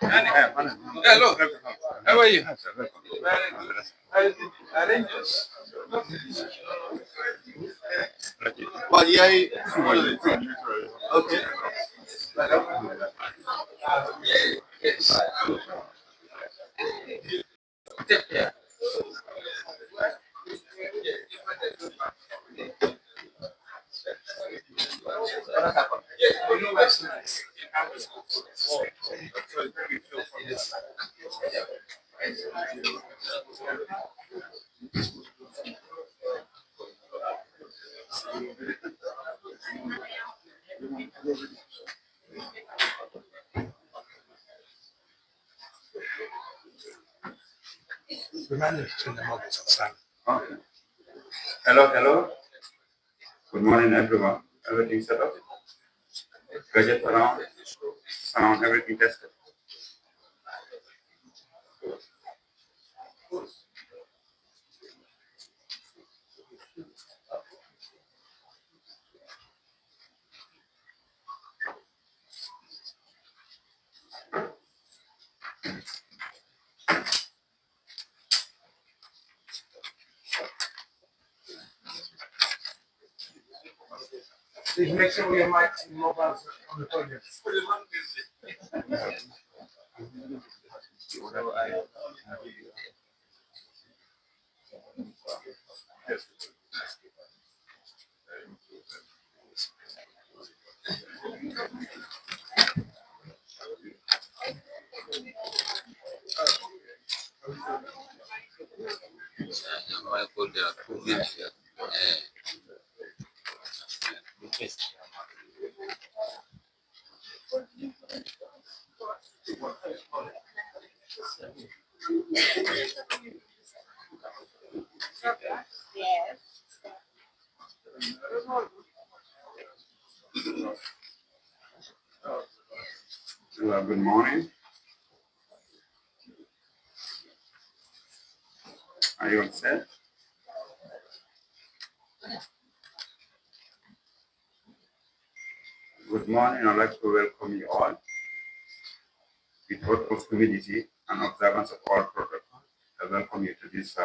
Hello. How are you? Well, yeah. Okay. Yes. Yeah. Okay. Hello, hello. Good morning, everyone. Everything set up? Gadget around, sound, everything tested. Please make sure your mics and mobiles on the podium. I put the 2 minutes here. Good morning. Are you all set? Good morning. I'd like to welcome you all with utmost humility and observance of all protocol. I welcome you to this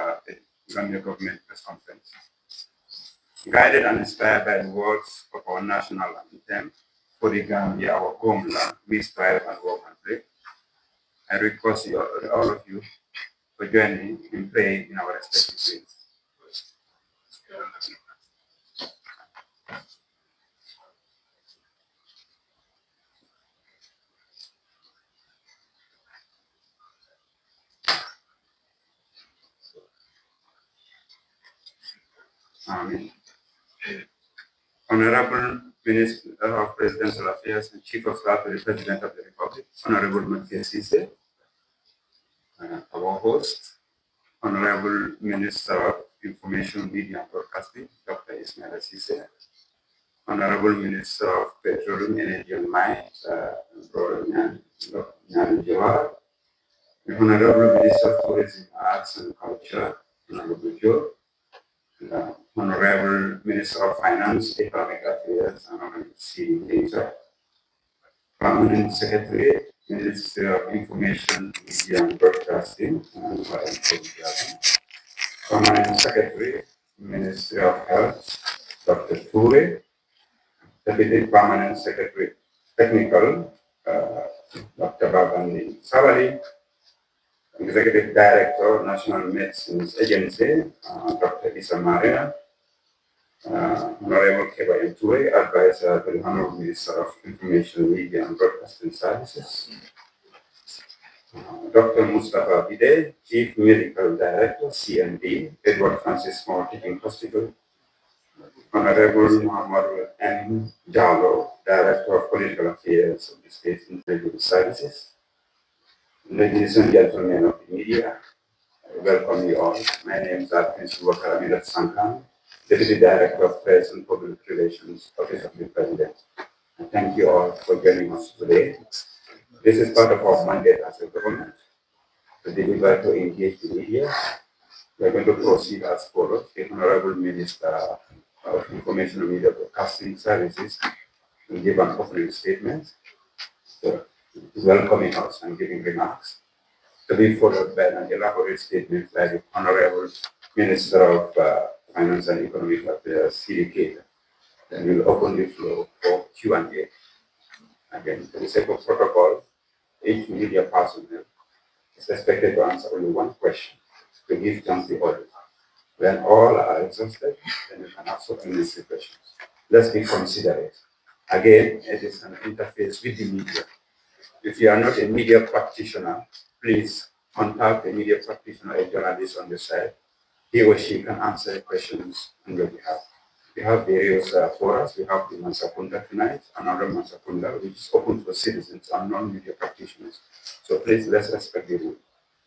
Gambia government press conference. Guided and inspired by the words of our national anthem, for the Gambia, our homeland, we strive and work and pray. I request you, all of you for joining in praying in our respective ways. Amen. Honorable Minister of Presidential Affairs and Chief of Staff to the President of the Republic, Honorable Mathias Sise, our host, Honorable Minister of Information, Media and Broadcasting, Dr. Ismail Sise, Honorable Minister of Petroleum, Energy and Mines, Brother Nyan Jawar, the Honorable Minister of Tourism, Arts and Culture, Honorable Joe, Honorable Minister of Finance, Economic Affairs, and Honorable C. Data, Permanent Secretary, Minister of Information, Media and Broadcasting, and Permanent Secretary, Ministry of Health, Dr. Ture, Deputy Permanent Secretary, Technical, Dr. Babandi Savali, Executive Director, National Medicines Agency, Dr. Isa Maria, Honorable Keba Ture, Advisor to the Honorable Minister of Information, Media and Broadcasting Services, Dr. Mustafa Bide, Chief Medical Director, CND, Edward Francis Moore Teaching Hospital, Honorable Muhammad M. Jallo, Director of Political Affairs of the State Intelligence Services, ladies and gentlemen of the media, I welcome you all. My name is Prince Wakaramila Sankan, Deputy Director of Press and Public Relations, Office of the President. And thank you all for joining us today. This is part of our mandate as a government to deliver to engage the media. We are going to proceed as follows. The Honorable Minister of Information and Media Broadcasting Services will give an opening statement. So welcoming us and giving remarks, to be followed by an elaborate statement by the Honorable Minister of Finance and Economic Affairs, CDK. Then we'll open the floor for Q&A. Again, for the sake of protocol, each media personnel is expected to answer only one question to give chance to others. When all are exhausted, then you can ask supplementary questions. Let's be considerate. Again, it is an interface with the media. If you are not a media practitioner, please contact a media practitioner, a journalist on the side. He or she can answer questions on your behalf. We have various forums. We have the Mansakunda tonight, another Mansakunda, which is open for citizens and non-media practitioners. So please, let's respect the rule.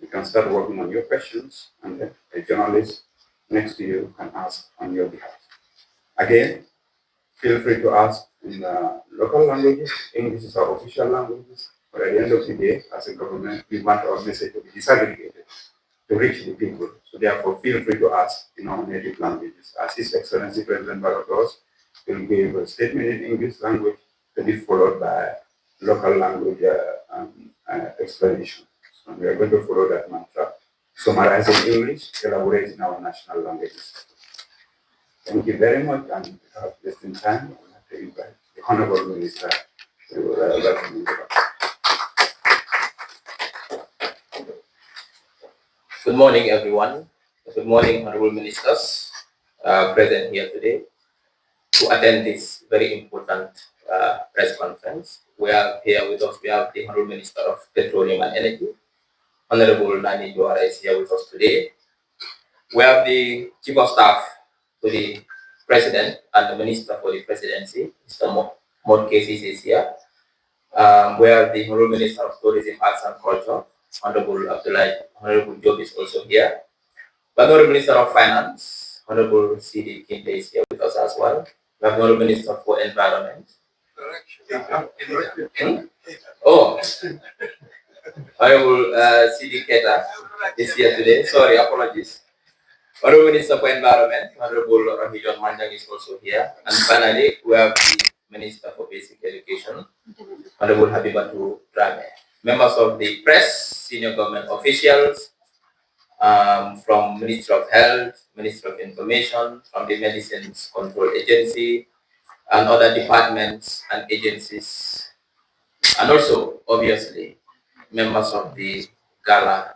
You can start working on your questions, and then a journalist next to you can ask on your behalf. Again, feel free to ask in the local languages. English is our official languages. But at the end of the day, as a government, we want our message to be disaggregated to reach the people. So therefore, feel free to ask in our native languages. As His Excellency President Baratos will give a statement in English language to be followed by local language explanation. So we are going to follow that mantra. Summarize in English, elaborate in our national languages. Thank you very much, and just in time, I'd like to invite the Honorable Minister to welcome you. Good morning, everyone. Good morning, honorable ministers present here today to attend this very important press conference. We have here with us, we have the Honorable Minister of Petroleum and Energy, Honorable Nani Joara is here with us today. We have the Chief of Staff to the President and the Minister for the Presidency, Mr. Mod Cases is here. We have the Honorable Minister of Tourism, Arts and Culture, Honorable Abdullah, Honorable Job is also here. The Honorable Minister of Finance, Honorable C.D. Kinte is here with us as well. We have the Honorable Minister for Environment. Oh, Honorable C.D. Keta is here today. Sorry, apologies. Honorable Minister for Environment, Honorable Rahijon Manjang is also here. And finally, we have the Minister for Basic Education, Honorable Habibatu Drame. Members of the press, senior government officials, from Ministry of Health, Ministry of Information, from the Medicines Control Agency, and other departments and agencies, and also, obviously, members of the Gala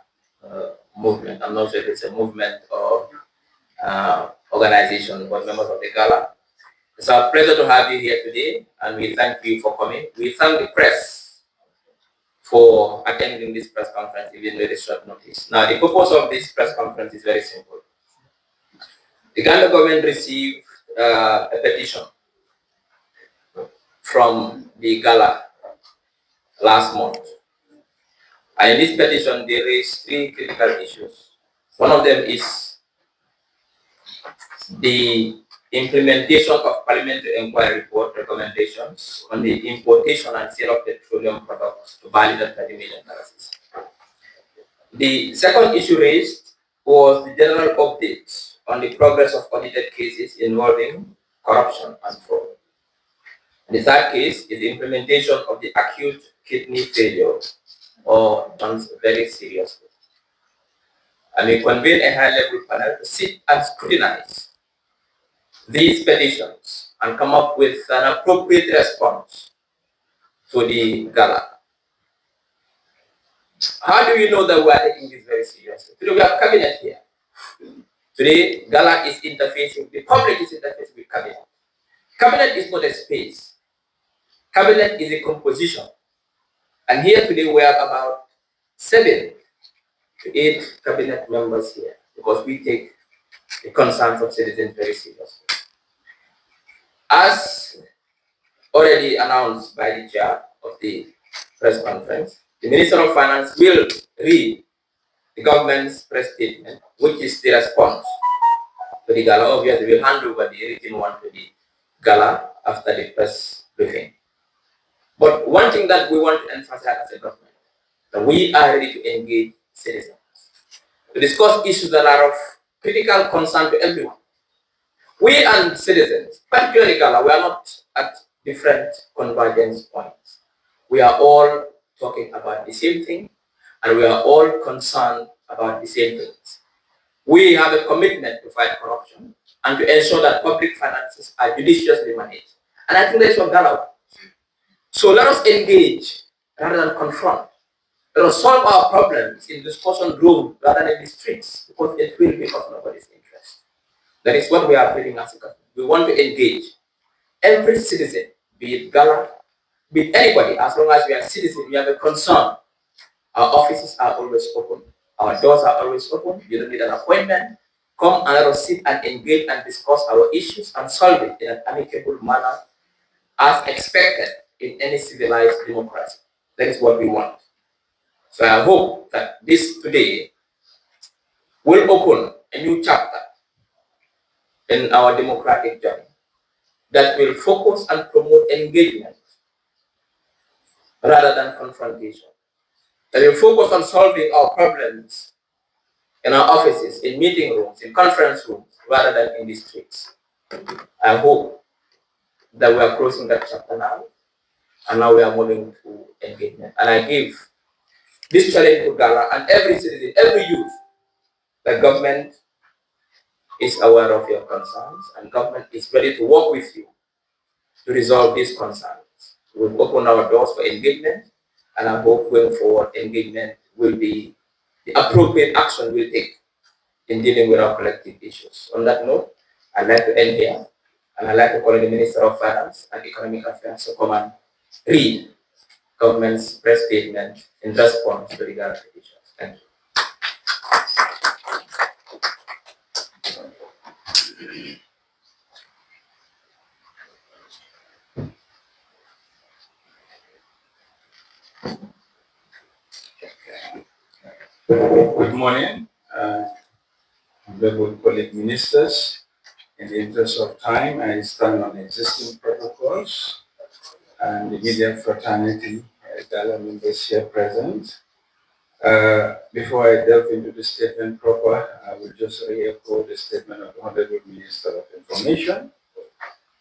movement. I'm not sure if it's a movement or organization, but members of the Gala. It's our pleasure to have you here today, and we thank you for coming. We thank the press for attending this press conference, even very short notice. Now, the purpose of this press conference is very simple. The Ghana government received a petition from the Gala last month. And in this petition, they raised three critical issues. One of them is the implementation of Parliamentary Inquiry Report recommendations on the importation and sale of petroleum products to valued at $30 million. The second issue raised was the general update on the progress of audited cases involving corruption and fraud. And the third case is the implementation of the acute kidney failure, or done very seriously. And we convened a high-level panel to sit and scrutinize these petitions and come up with an appropriate response to the Gala. How do you know that we are taking this very seriously? Today we have cabinet here. Today, Gala is interfacing, the public is interfacing with cabinet. Cabinet is not a space. Cabinet is a composition. And here today we have about 7 to 8 cabinet members here because we take the concerns of citizens very seriously. As already announced by the chair of the press conference, the Minister of Finance will read the government's press statement, which is the response to the Gala. Obviously, we'll hand over the written one to the Gala after the press briefing. But one thing that we want to emphasize as a government, that we are ready to engage citizens to discuss issues that are of critical concern to everyone. We and citizens, particularly Gala, we are not at different convergence points. We are all talking about the same thing, and we are all concerned about the same things. We have a commitment to fight corruption and to ensure that public finances are judiciously managed. And I think that's what Gala. So let us engage rather than confront. Let us solve our problems in discussion room rather than in the streets, because it will be of nobody's interest. That is what we are feeling as a government. We want to engage every citizen, be it Gala, be it anybody, as long as we are citizens, we have a concern. Our offices are always open. Our doors are always open. You don't need an appointment. Come and let us sit and engage and discuss our issues and solve it in an amicable manner as expected in any civilized democracy. That is what we want. So I hope that this today will open a new chapter in our democratic journey that will focus and promote engagement rather than confrontation. That will focus on solving our problems in our offices, in meeting rooms, in conference rooms, rather than in the streets. I hope that we are closing that chapter now, and now we are moving to engagement. And I give this challenge to Gala and every citizen, every youth, that government is aware of your concerns, and government is ready to work with you to resolve these concerns. We'll open our doors for engagement, and I hope going forward, engagement will be the appropriate action we'll take in dealing with our collective issues. On that note, I'd like to end here, and I'd like to call on the Minister of Finance and Economic Affairs to come and read government's press statement in response to the Gala petitions. Thank you. Good morning, honorable colleague ministers. In the interest of time, I stand on existing protocols and the media fraternity, Gala members here present. Before I delve into the statement proper, I will just re-echo the statement of the Honorable Minister of Information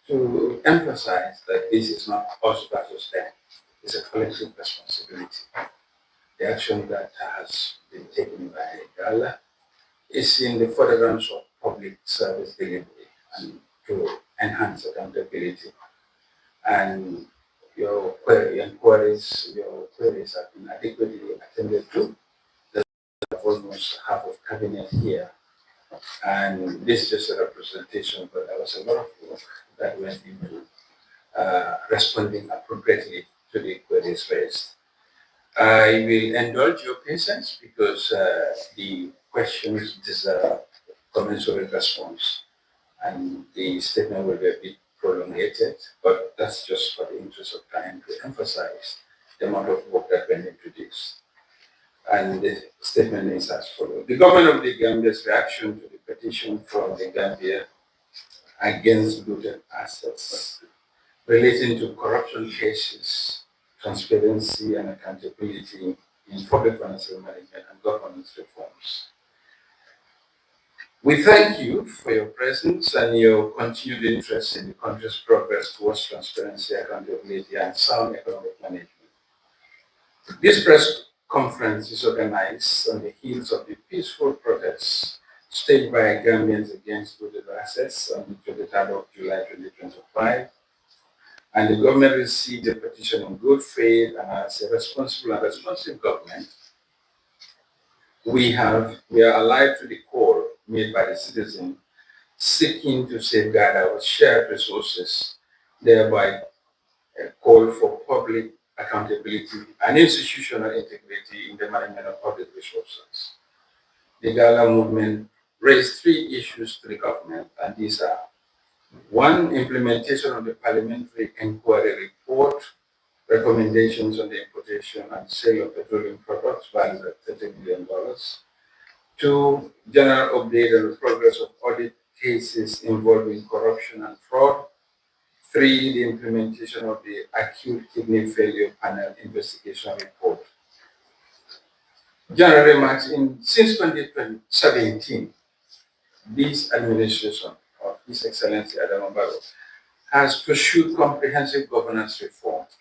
to emphasize that this is not us versus them. It's a collective responsibility. The action that has been taken by Gala is in the furtherance of public service delivery and to enhance accountability. And your queries have been adequately attended to. There's almost half of cabinet here. And this is just a representation, but there was a lot of work that went into responding appropriately to the queries raised. I will indulge your patience because the questions deserve commensurate response, and the statement will be a bit prolongated, but that's just for the interest of time to emphasize the amount of work that went into this. And the statement is as follows. The government of the Gambia's reaction to the petition from the Gambia against looted assets relating to corruption cases, transparency and accountability in public financial management and governance reforms. We thank you for your presence and your continued interest in the country's progress towards transparency, accountability, and sound economic management. This press conference is organized on the heels of the peaceful protests staged by Gambians against looted assets on the 23rd of July 2025. And the government received the petition in good faith, and as a responsible and responsive government, we are alive to the call made by the citizen seeking to safeguard our shared resources, thereby call for public accountability and institutional integrity in the management of public resources. The Gala movement raised three issues to the government, and these are: one, implementation of the parliamentary inquiry report, recommendations on the importation and sale of petroleum products valued at $30 billion. Two, general update on the progress of audit cases involving corruption and fraud. Three, the implementation of the acute kidney failure panel investigation report. General remarks: since 2017, this administration of His Excellency Adam Barrow has pursued comprehensive governance reforms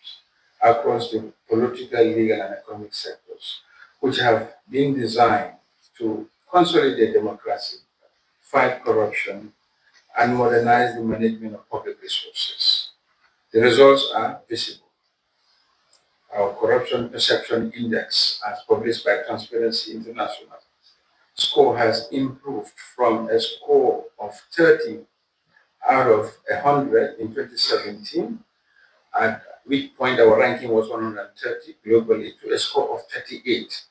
across the political, legal, and economic sectors, which have been designed to consolidate democracy, fight corruption, and modernize the management of public resources. The results are visible. Our Corruption Perception Index, as published by Transparency International, score has improved from a score of 30 out of 100 in 2017, at which point our ranking was 130 globally, to a score of 38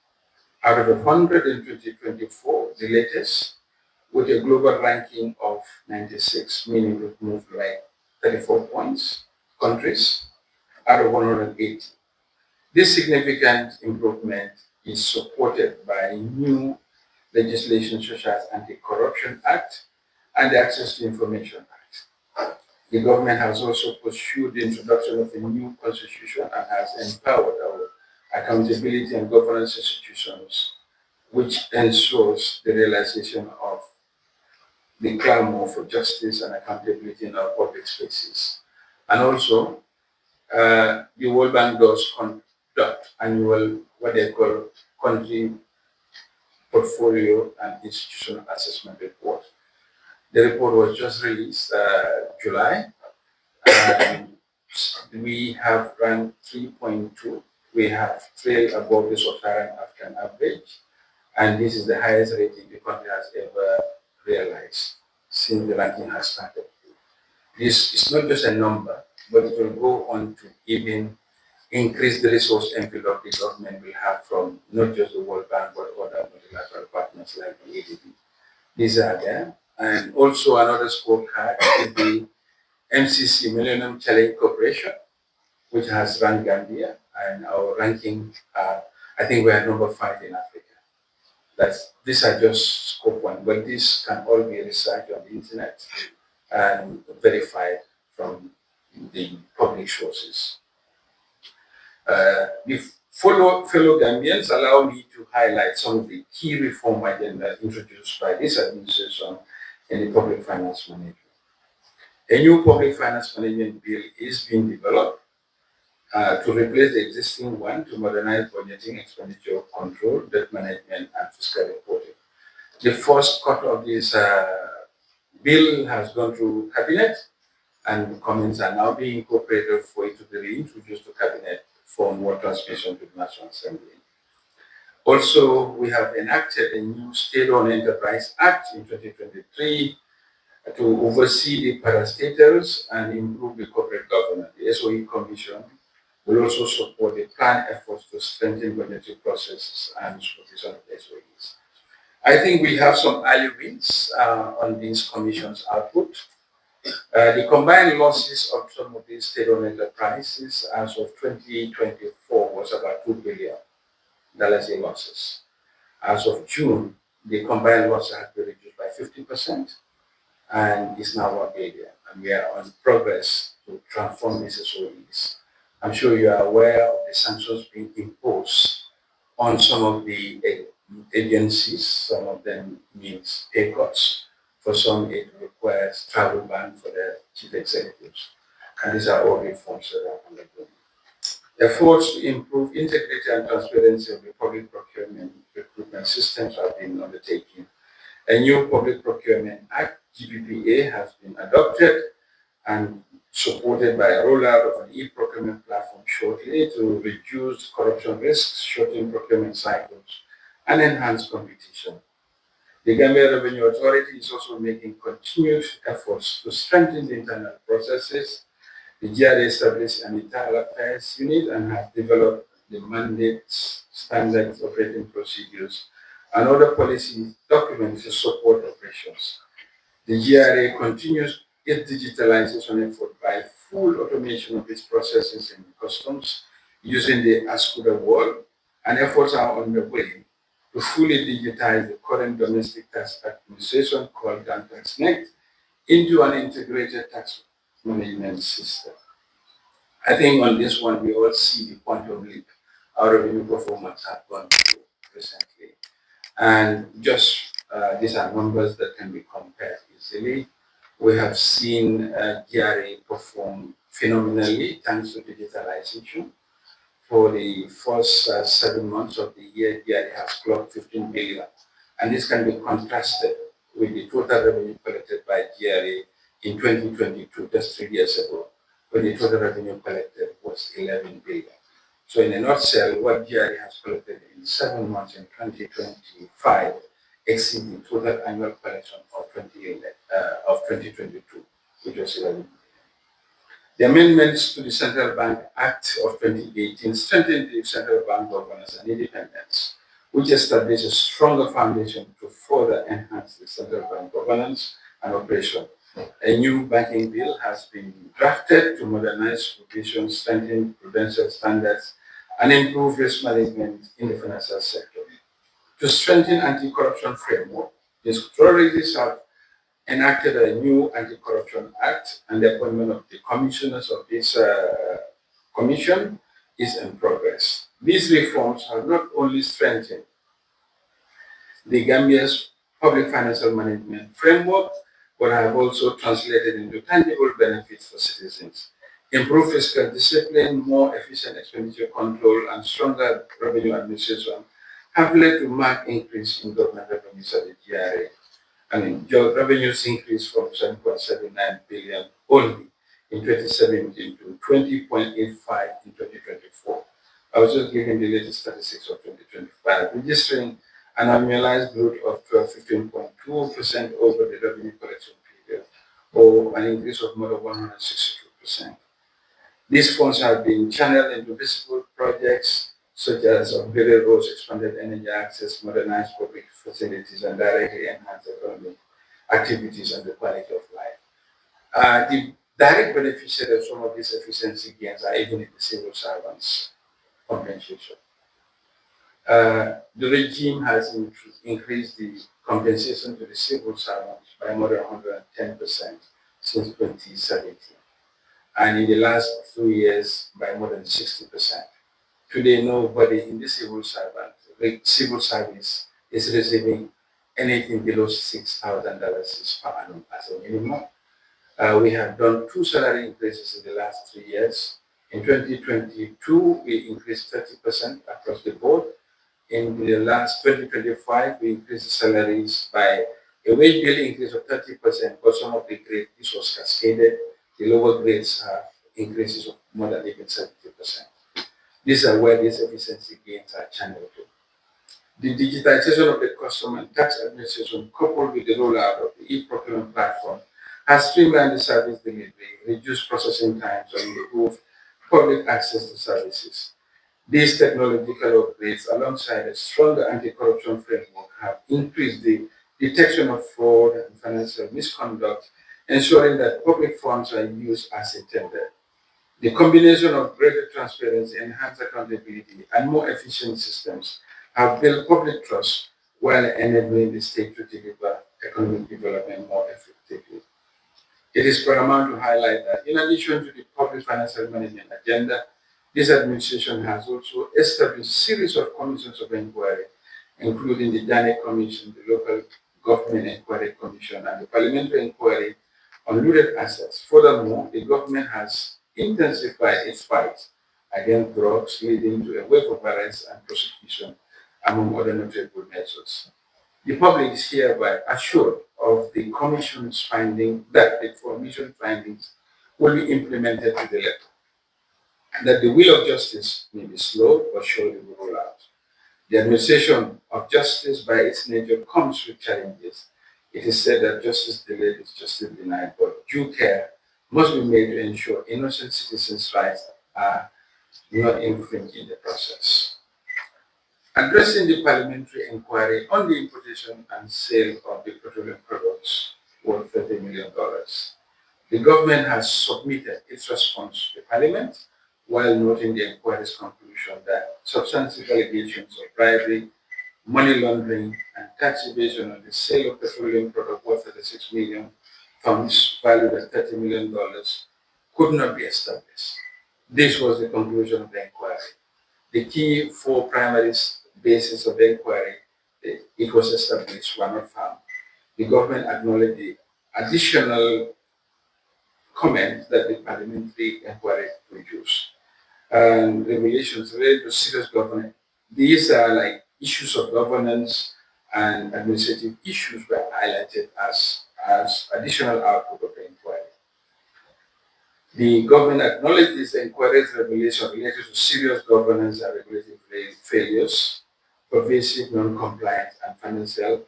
out of 100 in 2024, the latest, with a global ranking of 96, meaning we've moved like 34 points, countries out of 180. This significant improvement is supported by new legislation such as Anti-Corruption Act and the Access to Information Act. The government has also pursued the introduction of a new constitution and has empowered our accountability and governance institutions, which ensures the realization of the clamor for justice and accountability in our public spaces. And also, the World Bank does conduct annual, what they call, country portfolio and institutional assessment report. The report was just released July, and we have ranked 3.2. We have trailed above the sub-Saharan African average, and this is the highest rating the country has ever realized since the ranking has started. This is not just a number, but it will go on to even increase the resource envelope the government will have from not just the World Bank, but other multilateral partners like the ADB. These are there. And also another scorecard is the MCC Millennium Challenge Corporation, which has run Gambia, and our ranking, I think we are number 5 in Africa. These are just scope 1, but this can all be researched on the internet and verified from the public sources. Fellow Gambians, allow me to highlight some of the key reform agenda introduced by this administration in the public finance management. A new public finance management bill is being developed to replace the existing one to modernize budgeting, expenditure control, debt management, and fiscal reporting. The first cut of this bill has gone through cabinet, and comments are now being incorporated for it to be reintroduced to cabinet for more transmission to the National Assembly. Also, we have enacted a new State-Owned Enterprise Act in 2023 to oversee the parastatals and improve the corporate governance. The SOE Commission will also support the planned efforts to strengthen budgetary processes and supervision of SOEs. I think we have some early wins on these commissions' output. The combined losses of some of these state-owned enterprises as of 2024 was about $2 billion in losses. As of June, the combined loss has been reduced by 50% and is now $1 billion. And we are on progress to transform these SOEs. I'm sure you are aware of the sanctions being imposed on some of the agencies. Some of them means pay cuts. For some, it requires travel ban for the chief executives. And these are all reforms that are undergoing. Efforts to improve integrity and transparency of the public procurement recruitment systems have been undertaken. A new Public Procurement Act, GPPA, has been adopted and supported by a rollout of an e-procurement platform shortly to reduce corruption risks, shorten procurement cycles, and enhance competition. The Gambia Revenue Authority is also making continued efforts to strengthen the internal processes. The GRA established an internal affairs unit and has developed the mandates, standards, operating procedures, and other policy documents to support operations. The GRA continues its digitalization effort by full automation of its processes in customs using the ASCUDA wall, and efforts are underway to fully digitize the current domestic tax administration called GanTaxNet into an integrated tax management system. I think on this one, we all see the quantum leap our revenue performance have gone through recently. And just these are numbers that can be compared easily. We have seen GRA perform phenomenally thanks to digitalization. For the first 7 months of the year, GRA has clocked 15 billion. And this can be contrasted with the total revenue collected by GRA in 2022, just 3 years ago, when the total revenue collected was 11 billion. So in a nutshell, what GRA has collected in 7 months in 2025 exceeds the total annual collection of 2022, which was 11 billion. The amendments to the Central Bank Act of 2018 strengthened the central bank governance and independence, which established a stronger foundation to further enhance the central bank governance and operation. A new banking bill has been drafted to modernize supervision, strengthen prudential standards, and improve risk management in the financial sector. To strengthen anti-corruption framework, the authorities have enacted a new Anti-Corruption Act, and the appointment of the commissioners of this commission is in progress. These reforms have not only strengthened the Gambia's public financial management framework, but have also translated into tangible benefits for citizens. Improved fiscal discipline, more efficient expenditure control, and stronger revenue administration have led to marked increase in government revenues at the GRA. Your revenues increased from 7.79 billion only in 2017 to 20.85 in 2024. I was just giving the latest statistics of 2025, registering an annualized growth of 15.2% over the revenue collection period, or an increase of more than 162%. These funds have been channeled into visible projects such as upgraded roads, expanded energy access, modernized public facilities, and directly enhanced economic activities and the quality of life. The direct beneficiaries of some of these efficiency gains are even in the civil servants' compensation. The regime has increased the compensation to the civil servants by more than 110% since 2017, and in the last 2 years by more than 60%. Today, nobody in the civil service is receiving anything below $6,000 per annum as a minimum. We have done 2 salary increases in the last 3 years. In 2022, we increased 30% across the board. In the last 2025, we increased salaries by a wage bill increase of 30%, but some of the grades, this was cascaded. The lower grades have increases of more than even 70%. These are where these efficiency gains are channeled to. The digitization of the custom and tax administration, coupled with the rollout of the e-procurement platform, has streamlined the service delivery, reduced processing times, and improved public access to services. These technological upgrades, alongside a stronger anti-corruption framework, have increased the detection of fraud and financial misconduct, ensuring that public funds are used as intended. The combination of greater transparency, enhanced accountability, and more efficient systems have built public trust while enabling the state to deliver economic development more effectively. It is paramount to highlight that in addition to the public financial management agenda, this administration has also established a series of commissions of inquiry, including the DANE Commission, the Local Government Inquiry Commission, and the Parliamentary Inquiry on Looted Assets. Furthermore, the government has intensified its fight against drugs, leading to a wave of arrests and prosecution, among other notable measures. The public is hereby assured of the Commission's finding that the Commission findings will be implemented to the letter, that the wheel of justice may be slow but surely will roll out. The administration of justice, by its nature, comes with challenges. It is said that justice delayed is justice denied, but due care must be made to ensure innocent citizens' rights are not infringed in the process. Addressing the parliamentary inquiry on the importation and sale of the petroleum products worth $30 million, the government has submitted its response to the Parliament, while noting the inquiry's conclusion that substantive allegations of bribery, money laundering, and tax evasion on the sale of petroleum product worth 36 million tons, valued at $30 million, could not be established. This was the conclusion of the inquiry. The key 4 primary bases of the inquiry, it was established, were not found. The government acknowledged the additional comment that the parliamentary inquiry produced. and regulations related to serious governance. These are like issues of governance and administrative issues were highlighted as additional output of the inquiry. The government acknowledges the inquiry's revelation related to serious governance and regulatory failures, pervasive non-compliance and financial,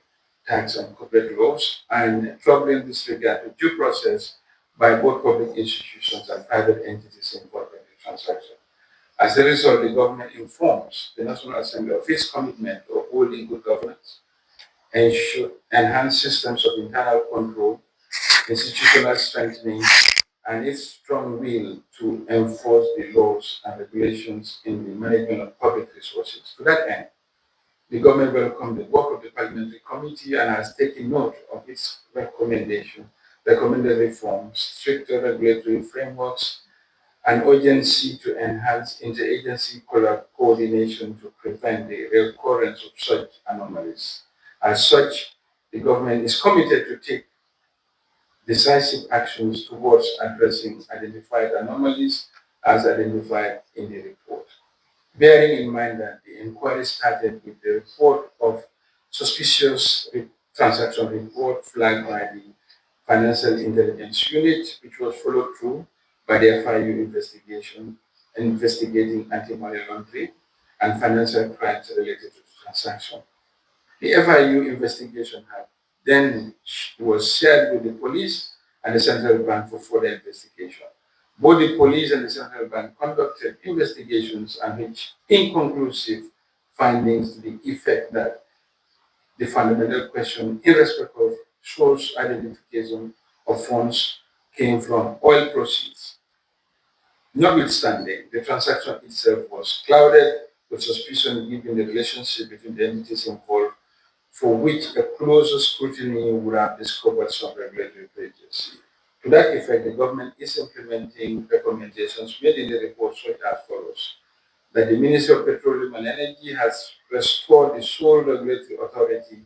tax and corporate laws, and troubling disregard to due process by both public institutions and private entities involved in the transaction. As a result, the government informs the National Assembly of its commitment to upholding good governance, ensure enhance systems of internal control, institutional strengthening, and its strong will to enforce the laws and regulations in the management of public resources. To that end, the government welcomed the work of the Parliamentary Committee and has taken note of its recommended reforms, stricter regulatory frameworks, an urgency to enhance interagency coordination to prevent the recurrence of such anomalies. As such, the government is committed to take decisive actions towards addressing identified anomalies as identified in the report. Bearing in mind that the inquiry started with the report of suspicious transaction report flagged by the Financial Intelligence Unit, which was followed through by the FIU investigation investigating anti-money laundering and financial crimes related to the transaction. The FIU investigation had then was shared with the police and the central bank for further investigation. Both the police and the central bank conducted investigations and reached inconclusive findings to the effect that the fundamental question in respect of source identification of funds came from oil proceeds. Notwithstanding, the transaction itself was clouded with suspicion given the relationship between the entities involved, for which a closer scrutiny would have discovered some regulatory breaches. To that effect, the government is implementing recommendations made in the report such as follows: that the Ministry of Petroleum and Energy has restored the sole regulatory authority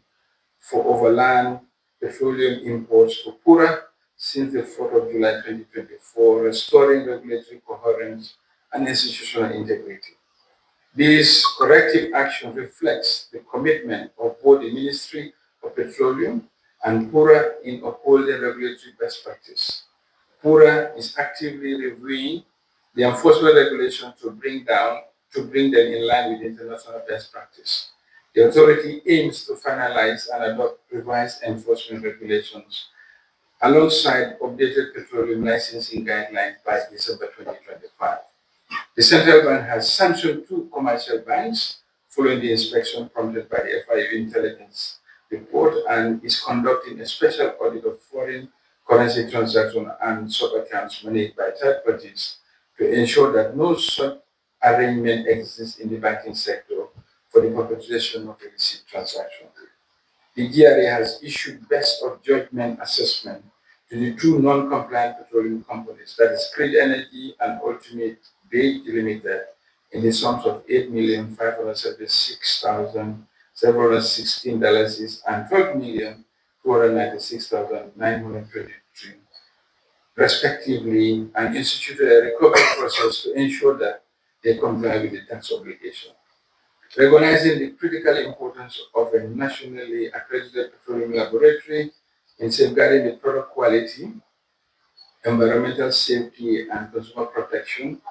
for overland petroleum imports to Pura since the 4th of July 2024, restoring regulatory coherence and institutional integrity. This corrective action reflects the commitment of both the Ministry of Petroleum and Pura in upholding regulatory best practice. Pura is actively reviewing the enforcement regulations to bring them in line with international best practice. The authority aims to finalize and adopt revised enforcement regulations alongside updated petroleum licensing guidelines by December 2025. The central bank has sanctioned two commercial banks following the inspection prompted by the FIU intelligence report and is conducting a special audit of foreign currency transactions and sub-accounts managed by third parties to ensure that no such arrangement exists in the banking sector for the perpetration of illicit transactions. The GRA has issued best of judgment assessment to the two non-compliant petroleum companies, that is Creed Energy and Ultimate Bait Limited, in the sums of $8,576,716 and $12,296,923, respectively, and instituted a recovery process to ensure that they comply with the tax obligation. Recognizing the critical importance of a nationally accredited petroleum laboratory in safeguarding the product quality, environmental safety, and consumer protection,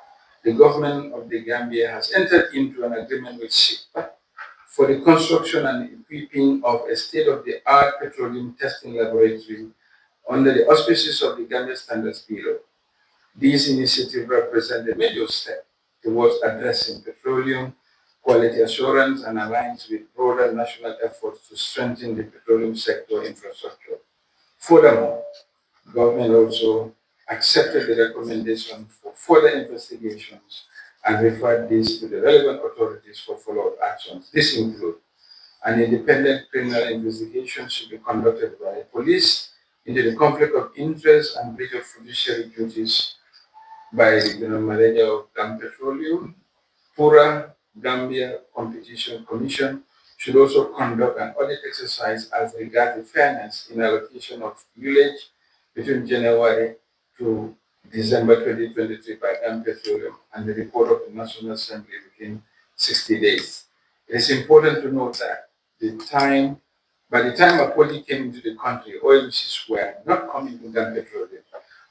the government of the Gambia has entered into an agreement with SIPA for the construction and equipping of a state-of-the-art petroleum testing laboratory under the auspices of the Gambia Standards Bureau. These initiatives represent a major step towards addressing petroleum quality assurance and aligns with broader national efforts to strengthen the petroleum sector infrastructure. Furthermore, the government also accepted the recommendation for further investigations and referred this to the relevant authorities for follow-up actions. This includes an independent criminal investigation should be conducted by the police into the conflict of interest and breach of fiduciary duties by the General Manager of Gam Petroleum. Pura Gambia Competition Commission should also conduct an audit exercise as regards the fairness in allocation of ullage between January to December 2023 by Gambia Petroleum and the report of the National Assembly within 60 days. It is important to note that by the time Apodi came into the country, oil missions were not coming to Gambia Petroleum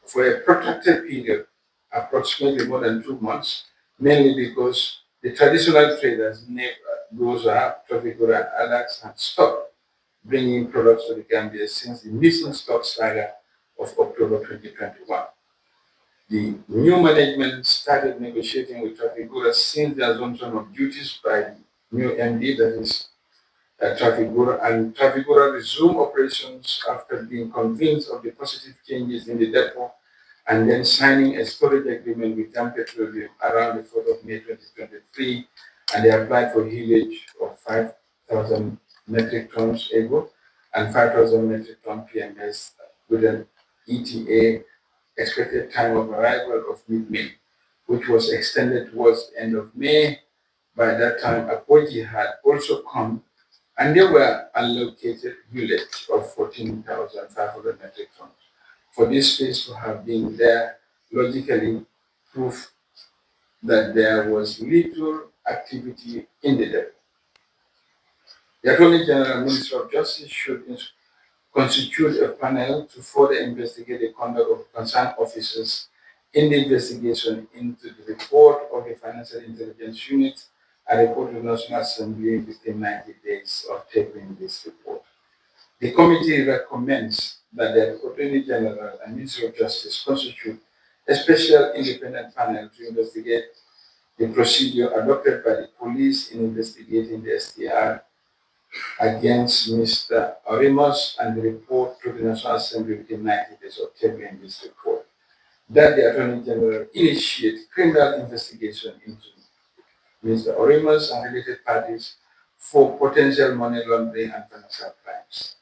for a protracted period, approximately more than 2 months, mainly because the traditional traders, Goza, Trafigura, and others had stopped bringing products to the Gambia since the missing stock saga of October 2021. The new management started negotiating with Trafigura since the assumption of duties by the new MD, that is Trafigura, and Trafigura resumed operations after being convinced of the positive changes in the depot and then signing a storage agreement with Gam Petroleum around the 4th of May 2023, and they applied for haulage of 5,000 metric tons ago and 5,000 metric ton PMS with an ETA expected time of arrival of mid-May, which was extended towards the end of May. By that time, Appointee had also come and they were allocated haulage of 14,500 metric tons. For this space to have been there, logically proof that there was little activity in the depot. The Attorney General and Minister of Justice should constitute a panel to further investigate the conduct of concerned officers in the investigation into the report of the Financial Intelligence Unit and report to the National Assembly within 90 days of tabling this report. The committee recommends that the Attorney General and Minister of Justice constitute a special independent panel to investigate the procedure adopted by the police in investigating the STR against Mr. Orimos and the report to the National Assembly within 90 days of tabling this report. That the Attorney General initiate criminal investigation into Mr. Orimos and related parties for potential money laundering and financial crimes.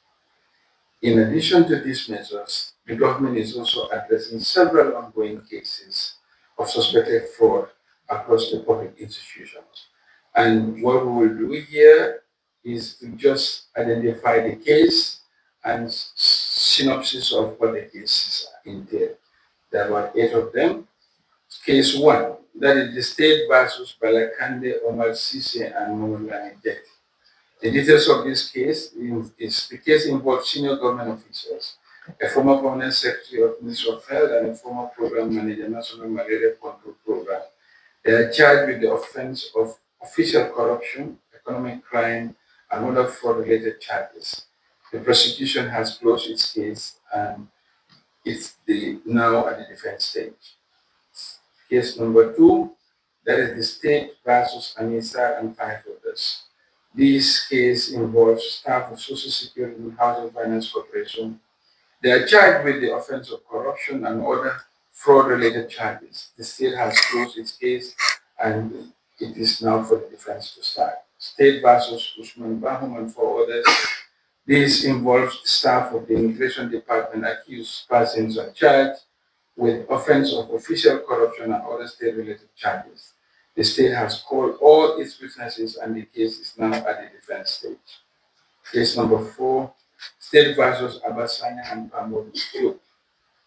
In addition to these measures, the government is also addressing several ongoing cases of suspected fraud across the public institutions. And what we will do here is to just identify the case and synopsis of what the cases entail. There were 8 of them. Case 1, that is the state versus Balakande, Omar Sise, and Momolani Jet. The details of this case is the case involved senior government officials, a former permanent secretary of Ministry of Health and a former program manager, National Malaria Control Program. They are charged with the offense of official corruption, economic crime, and other fraud-related charges. The prosecution has closed its case and it's now at the defense stage. Case number 2, that is the state versus Anissa and 5 others. This case involves staff of Social Security and Housing Finance Corporation. They are charged with the offense of corruption and other fraud-related charges. The state has closed its case and it is now for the defense to start. State versus Usman Bahum and 4 others. This involves staff of the Immigration Department accused persons are charged with offense of official corruption and other state-related charges. The state has called all its witnesses and the case is now at the defense stage. Case number 4, State versus Abasanya and Pamod.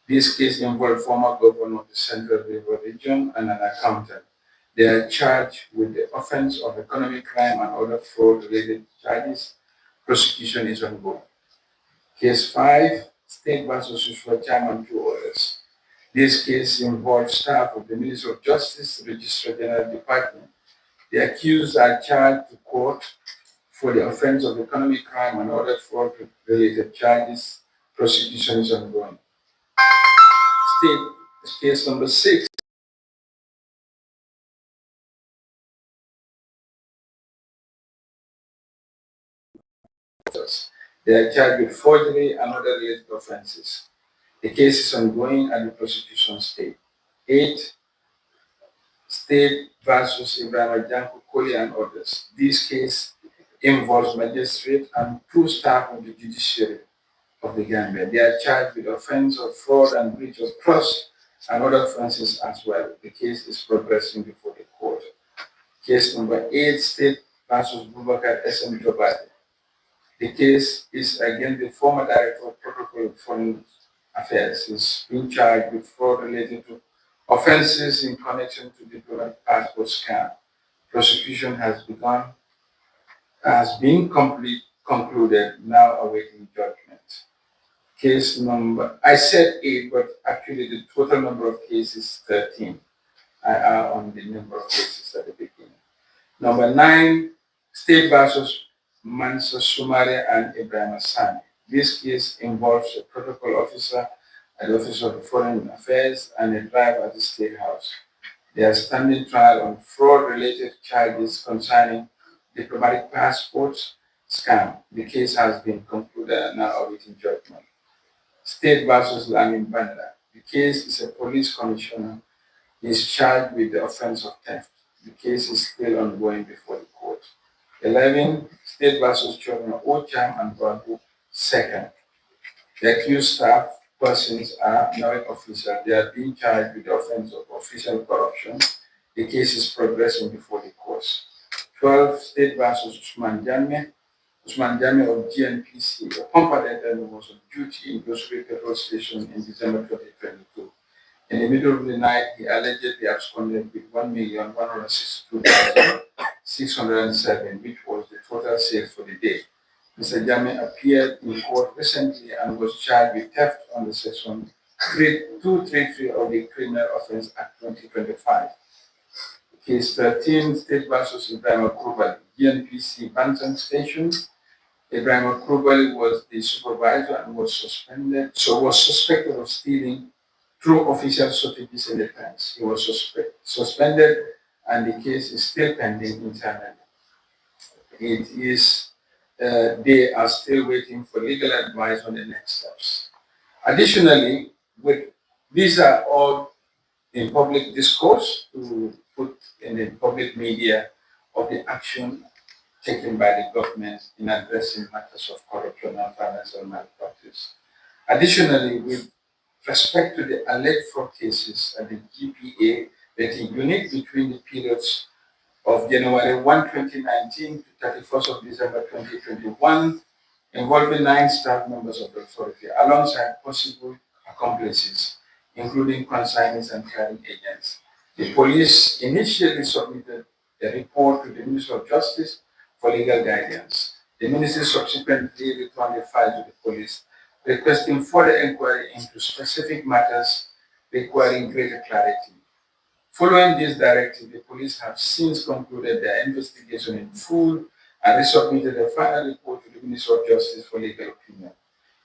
This case involved former governor of the Central River Region and an accountant. They are charged with the offense of economic crime and other fraud-related charges. Prosecution is ongoing. Case 5, State versus Usual Chairman, 2 others. This case involves staff of the Ministry of Justice, Registrar General Department. The accused are charged to court for the offense of economic crime and other fraud-related charges. Prosecution is ongoing. State case number 6. They are charged with forgery and other related offenses. The case is ongoing at the prosecution stage. 8. State versus Ibrahim Janko Koli and others. This case involves magistrate and 2 staff of the judiciary of the Gambia. They are charged with offense of fraud and breach of trust and other offenses as well. The case is progressing before the court. Case number 8, State versus Bubakar SM Jobate. The case is against the former director of protocol funds Affairs. He's been charged with fraud related to offenses in connection to diplomatic passport scam. Prosecution has been concluded, now awaiting judgment. Case number, I said 8, but actually the total number of cases is 13. I are on the number of cases at the beginning. Number 9, State versus Mansa Sumare and Ibrahim Assani. This case involves a protocol officer at the Office of Foreign Affairs and a driver at the State House. They are standing trial on fraud-related charges concerning diplomatic passports scam. The case has been concluded and now awaiting judgment. State versus Lamin Banda. The case is a police commissioner. He is charged with the offense of theft. The case is still ongoing before the court. 11. State versus Children Ocham and Babu. Second. The accused staff persons are NOIC officials. They are being charged with the offense of official corruption. The case is progressing before the courts. 12. State versus Usman Jame. Usman Jame of GNPC, a competent and was on duty in Grocery Petrol Station in December 2022. In the middle of the night, he allegedly absconded with 1,162,607, which was the total sales for the day. Mr. Jame appeared in court recently and was charged with theft under Section 233 of the Criminal Offence Act 2025. Case 13, State versus Ibrahim Akrubali, GNPC Bantam Station. Ibrahim Akrubali was the supervisor and was suspected of stealing through official strategies in the past. He was suspended and the case is still pending internally. They are still waiting for legal advice on the next steps. Additionally, these are all in public discourse to put in the public media of the action taken by the government in addressing matters of corruption and financial malpractice. Additionally, with respect to the alleged fraud cases at the GPA, that is unique between the periods of January 1, 2019 to 31st of December 2021, involving 9 staff members of the authority, alongside possible accomplices, including consignees and clearing agents. The police initially submitted a report to the Ministry of Justice for legal guidance. The ministry subsequently returned the file to the police, requesting further inquiry into specific matters requiring greater clarity. Following this directive, the police have since concluded their investigation in full and resubmitted a final report to the Ministry of Justice for legal opinion.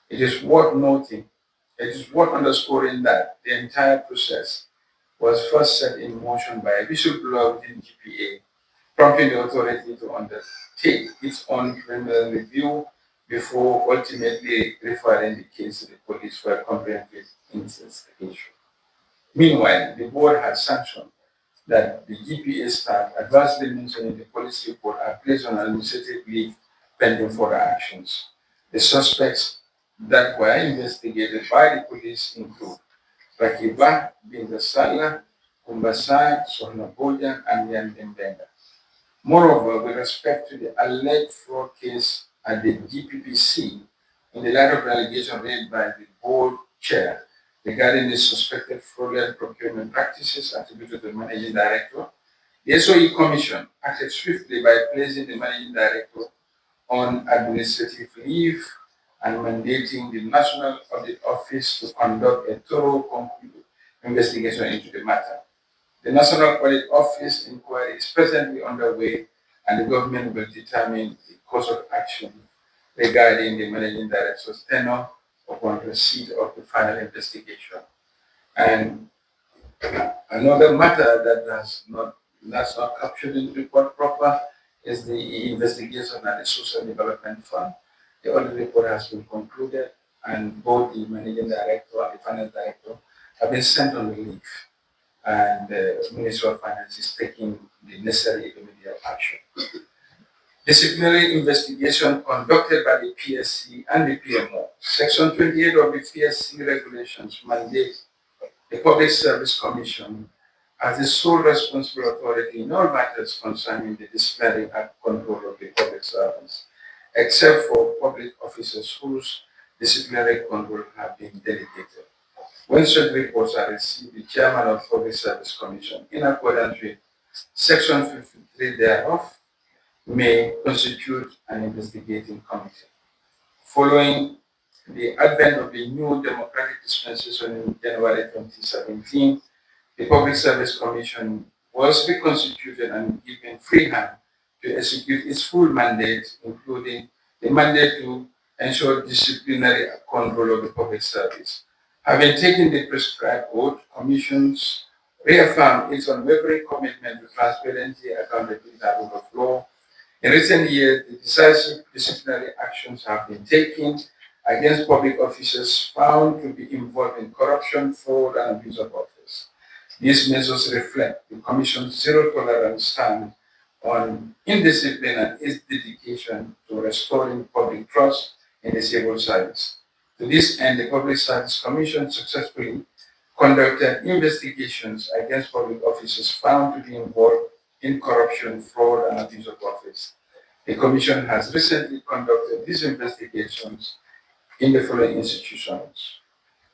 It is worth underscoring that the entire process was first set in motion by a whistleblower within GPA, prompting the authority to undertake its own criminal review before ultimately referring the case to the police for a comprehensive investigation. Meanwhile, the board has sanctioned that the GPA staff adversely mentioned in the police report are placed on administrative leave pending further actions. The suspects that were investigated by the police include Rakiba Bindasala, Kumbasa, Sohna Bojan, and Yan Dembenga. Moreover, with respect to the alleged fraud case at the GPPC, in the light of the allegation made by the board chair regarding the suspected fraudulent procurement practices attributed to the managing director, the SOE Commission acted swiftly by placing the managing director on administrative leave and mandating the National Audit Office to conduct a thorough investigation into the matter. The National Audit Office inquiry is presently underway, and the government will determine the course of action regarding the managing director's tenure upon receipt of the final investigation. And another matter that's not captured in the report proper is the investigation at the Social Development Fund. The audit report has been concluded, and both the managing director and the finance director have been sent on leave, and the Ministry of Finance is taking the necessary remedial action. Disciplinary investigation conducted by the PSC and the PMO. Section 28 of the PSC regulations mandates the Public Service Commission as the sole responsible authority in all matters concerning the disciplinary control of the public servants, except for public officers whose disciplinary control have been delegated. When such reports are received, the Chairman of Public Service Commission, in accordance with Section 53 thereof, may constitute an investigating committee. Following the advent of the new democratic dispensation in January 2017, the Public Service Commission was reconstituted and given free hand to execute its full mandate, including the mandate to ensure disciplinary control of the public service. Having taken the prescribed oath, commissions reaffirm its unwavering commitment to transparency, accountability, and rule of law. In recent years, the decisive disciplinary actions have been taken against public officers found to be involved in corruption, fraud, and abuse of office. These measures reflect the Commission's zero tolerance stand on indiscipline and its dedication to restoring public trust in the civil service. To this end, the Public Service Commission successfully conducted investigations against public officers found to be involved in corruption, fraud, and abuse of office. The Commission has recently conducted these investigations in the following institutions.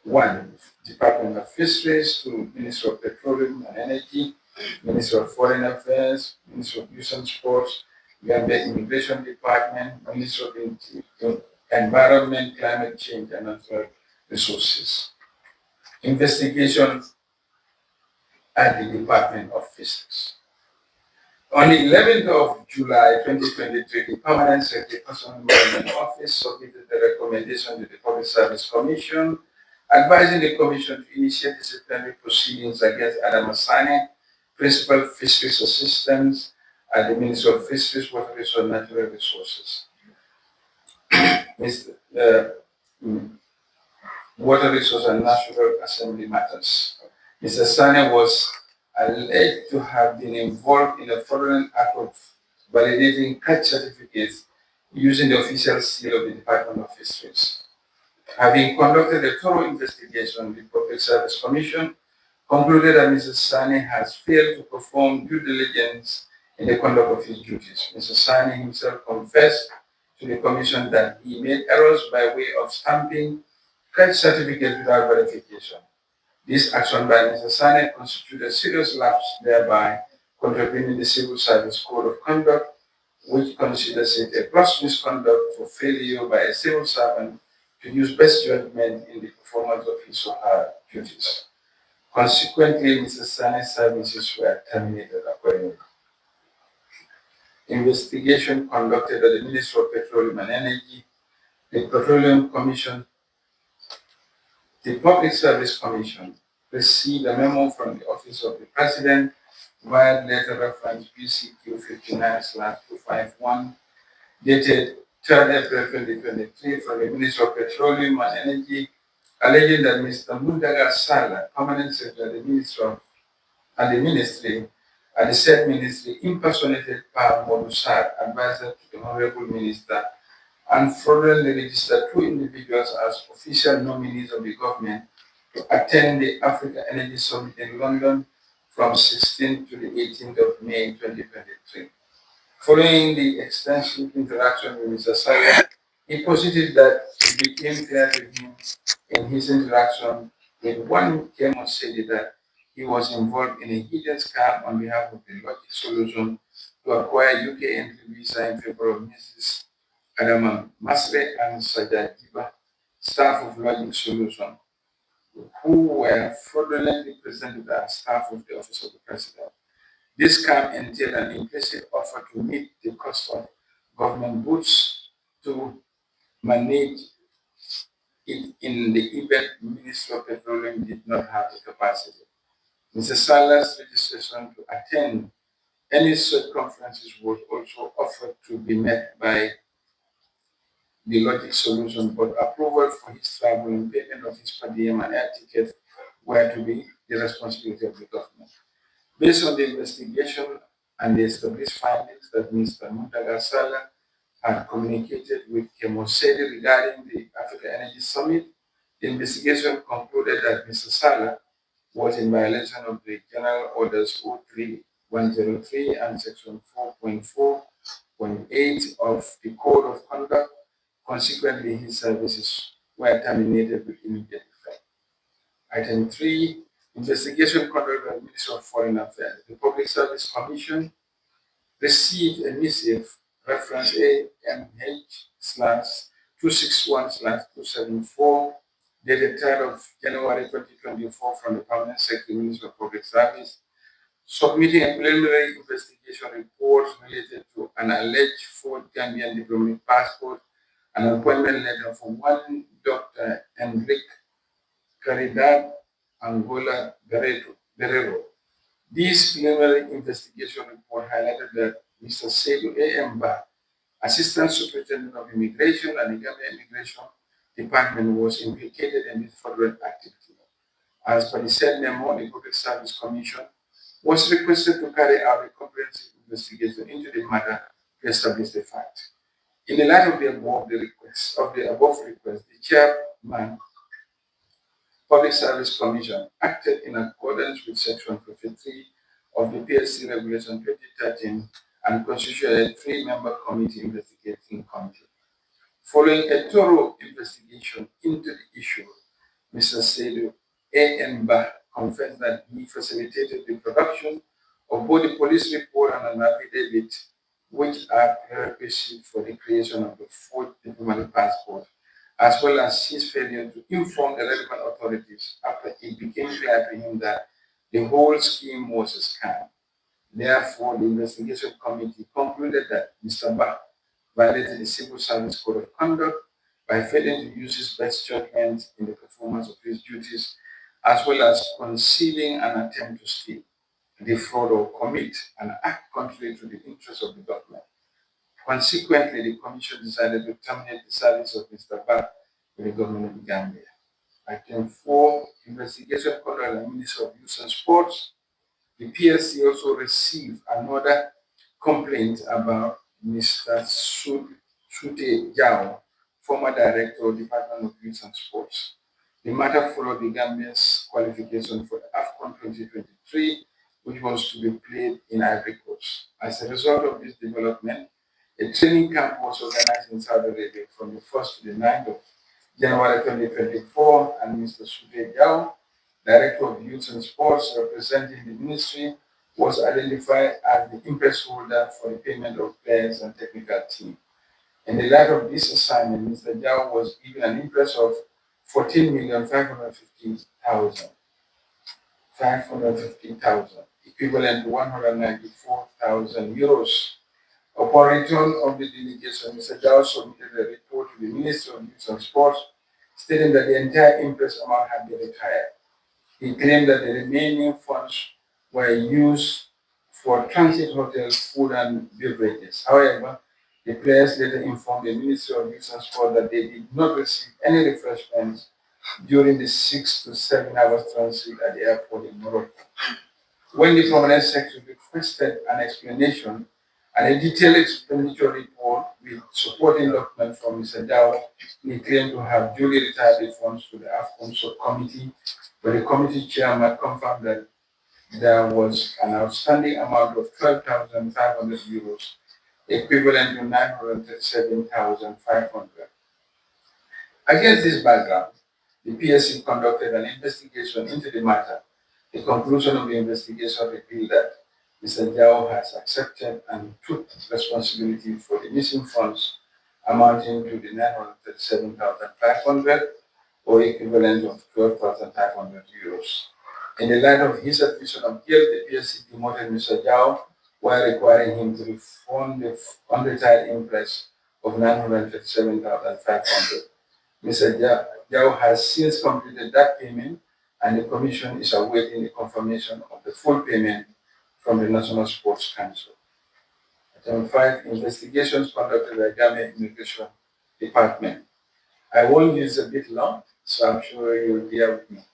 One, Department of Fisheries to Ministry of Petroleum and Energy, Ministry of Foreign Affairs, Ministry of Youth and Sports, Gambia Immigration Department, Ministry of Environment, Climate Change, and Natural Resources. Investigation at the Department of Fisheries. On the 11th of July 2023, the Permanent Secretary Customs Management Office submitted the recommendation to the Public Service Commission, advising the Commission to initiate disciplinary proceedings against Adam Asani, Principal Fisheries Assistant at the Ministry of Fisheries, Water Resources, and Natural Resources. Water Resources and Natural Assembly Matters. Mr. Sane was alleged to have been involved in a fraudulent act of validating catch certificates using the official seal of the Department of Fisheries. Having conducted a thorough investigation, the Public Service Commission concluded that Mr. Sane has failed to perform due diligence in the conduct of his duties. Mr. Sane himself confessed to the Commission that he made errors by way of stamping catch certificates without verification. This action by Mr. Sane constituted a serious lapse, thereby contravening the Civil Service Code of Conduct, which considers it a gross misconduct for failure by a civil servant to use best judgment in the performance of his or her duties. Consequently, Mr. Sane's services were terminated accordingly. Investigation conducted at the Ministry of Petroleum and Energy, the Petroleum Commission. The Public Service Commission received a memo from the Office of the President via letter reference BCQ 59/251 dated 3rd April 2023 from the Ministry of Petroleum and Energy, alleging that Mr. Mundaga Sala, Permanent Secretary of the Ministry, at the said ministry impersonated Pa Modusar, advisor to the Honorable Minister, and fraudulently registered two individuals as official nominees of the government to attend the Africa Energy Summit in London from 16th to the 18th of May 2023. Following the extensive interaction with Mr. Sala, he posited that it became clear to him in his interaction with one Kemo said that he was involved in a hidden scam on behalf of the Logic Solution to acquire UK entry visa in favor of Mrs. Adama Masre and Sajajiba, staff of Logic Solution, who were fraudulently presented as staff of the Office of the President. This scam entailed an implicit offer to meet the cost of government goods to manage it in the event the Ministry of Petroleum did not have the capacity. Mr. Sala's registration to attend any such conferences was also offered to be met by the Logic Solution, but approval for his travel and payment of his per diem and air ticket were to be the responsibility of the government. Based on the investigation and the established findings that Mr. Muntaga Sala had communicated with Kemosedi regarding the Africa Energy Summit, the investigation concluded that Mr. Sala was in violation of the General Orders 03103 and Section 4.4.8 of the Code of Conduct. Consequently, his services were terminated with immediate effect. Item 3, investigation conducted by the Ministry of Foreign Affairs. The Public Service Commission received a missive reference AMH/261/274 dated 3rd of January 2024 from the Permanent Secretary, Ministry of Public Service, submitting a preliminary investigation report related to an alleged forged Gambian diplomatic passport and appointment letter from one Dr. Enrique Caridad Angola Guerrero. This preliminary investigation report highlighted that Mr. Seydou A. Mba, Assistant Superintendent of Immigration and the Gambia Immigration Department, was implicated in this fraudulent activity. As per the said memo, the Public Service Commission was requested to carry out a comprehensive investigation into the matter to establish the fact. In the light of the above request, the chairman Public Service Commission acted in accordance with Section 53 of the PSC Regulation 2013 and constituted a 3-member committee investigating committee. Following a thorough investigation into the issue, Mr. Seydou A. Mba confessed that he facilitated the production of both the police report and an affidavit, which are prerequisites for the creation of the forged diplomatic passport, as well as his failure to inform the relevant authorities after it became clear to him that the whole scheme was a scam. Therefore, the investigation committee concluded that Mr. Mba violated the Civil Service Code of Conduct by failing to use his best judgment in the performance of his duties, as well as concealing an attempt to steal, defraud, or commit an act contrary to the interests of the government. Consequently, the Commission decided to terminate the service of Mr. Mba with the government of Gambia. Item 4, investigation conducted by the Ministry of Youth and Sports. The PSC also received another complaint about Mr. Sute Jao, former Director of the Department of Youth and Sports. The matter followed the Gambia's qualification for the AFCON 2023, which was to be played in Ivory Coast. As a result of this development, a training camp was organized in Saudi Arabia from the 1st to the 9th of January 2024, and Mr. Sute Jao, Director of Youth and Sports representing the ministry, was identified as the impress holder for the payment of players and technical team. In the light of this assignment, Mr. Jao was given an impress of 14,550,000, equivalent to 194,000 euros. Upon return of the delegation, Mr. Jao submitted a report to the Ministry of Youth and Sports stating that the entire impress amount had been retired. He claimed that the remaining funds were used for transit hotel food and beverages. However, the players later informed the Ministry of Youth and Sport that they did not receive any refreshments during the 6 to 7 hours transit at the airport in Morocco. When the Permanent Secretary requested an explanation and a detailed expenditure report with supporting documents from Mr. Jao, he claimed to have duly retired the funds to the AFCON subcommittee, but the committee chairman confirmed that there was an outstanding amount of 12,500 euros, equivalent to 937,500. Against this background, the PSC conducted an investigation into the matter. The conclusion of the investigation revealed that Mr. Jao has accepted and took responsibility for the missing funds amounting to the 937,500 or equivalent of 12,500 euros. In the light of his admission of guilt, the PSC demoted Mr. Jao while requiring him to refund the unretired impress of 937,500. Mr. Jao has since completed that payment, and the Commission is awaiting the confirmation of the full payment from the National Sports Council. Item 5, investigations conducted by Gambia Immigration Department. I won't use a bit long, so I'm sure you'll bear with me.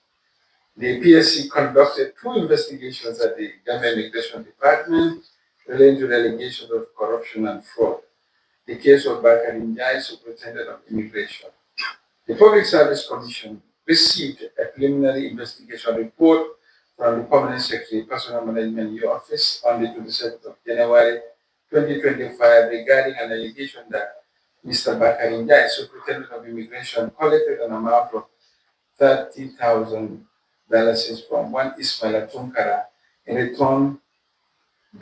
The PSC conducted 2 investigations at the Gambia Immigration Department relating to the allegations of corruption and fraud. The case of Bakari Njai, Superintendent of Immigration. The Public Service Commission received a preliminary investigation report from the Permanent Secretary, Personnel Management Office on the 27th of January 2025 regarding an allegation that Mr. Bakari Njai, Superintendent of Immigration, collected an amount of $30,000 from one Ismail Tunkara in return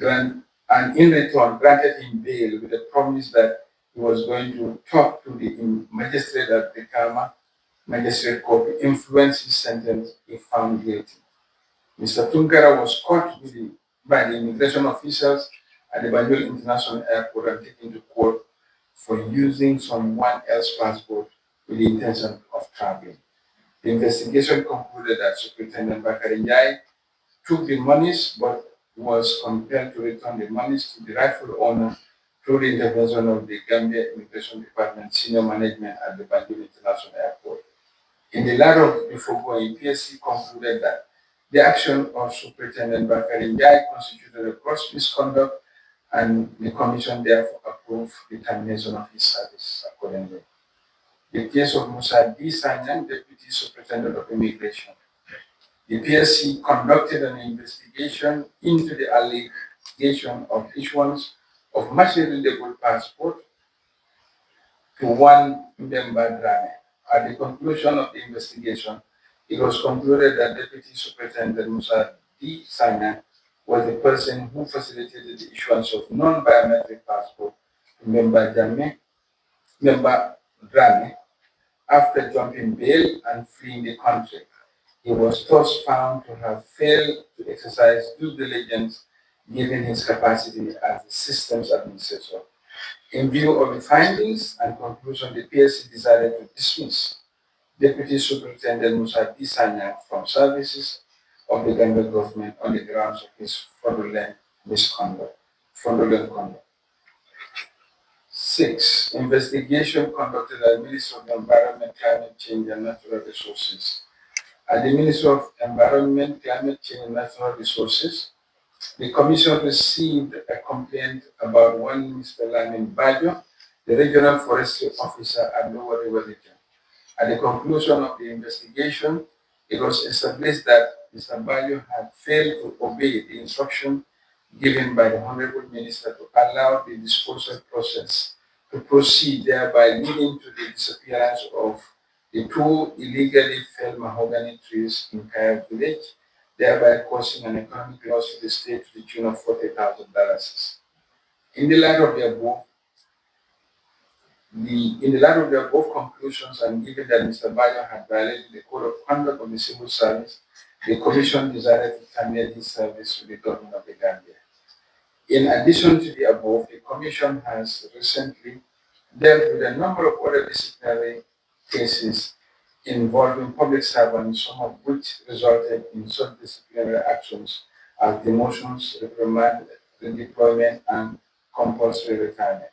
in return granted him bail with a promise that he was going to talk to the magistrate at the Kama Magistrate Court to influence his sentence if found guilty. Mr. Tunkara was caught by the immigration officials at the Banjul International Airport and taken to court for using someone else's passport with the intention of traveling. The investigation concluded that Superintendent Bakari Njai took the monies but was compelled to return the monies to the rightful owner through the intervention of the Gambia Immigration Department senior management at the Banjul International Airport. In the light of the foregoing, PSC concluded that the action of Superintendent Bakari Njai constituted a gross misconduct and the Commission therefore approved the termination of his service accordingly. The case of Musa D. Sanyang, Deputy Superintendent of Immigration. The PSC conducted an investigation into the allegation of issuance of machine readable passport to one member Drame. At the conclusion of the investigation, it was concluded that Deputy Superintendent Musa D. Sanyang was the person who facilitated the issuance of non-biometric passport to member Drame after jumping bail and fleeing the country. He was thus found to have failed to exercise due diligence given his capacity as the systems administrator. In view of the findings and conclusion, the PSC decided to dismiss Deputy Superintendent Musa D. Sanyang from services of the Gambia government on the grounds of his fraudulent conduct. 6. Investigation conducted at the Ministry of Environment, Climate Change and Natural Resources. At the Ministry of Environment, Climate Change and Natural Resources, the Commission received a complaint about one Mr. Lamin Bajo, the Regional Forestry Officer at Lower River Region. At the conclusion of the investigation, it was established that Mr. Bajo had failed to obey the instruction given by the Honorable Minister to allow the disposal process to proceed, thereby leading to the disappearance of the two illegally felled mahogany trees in Kaya village, thereby causing an economic loss to the state to the tune of $40,000. In the light of the above conclusions and given that Mr. Bayo had violated the Code of Conduct of the Civil Service, the Commission decided to terminate his service with the government of the Gambia. In addition to the above, the Commission has recently dealt with a number of other disciplinary cases involving public servants, some of which resulted in such disciplinary actions as demotions, reprimand, redeployment, and compulsory retirement.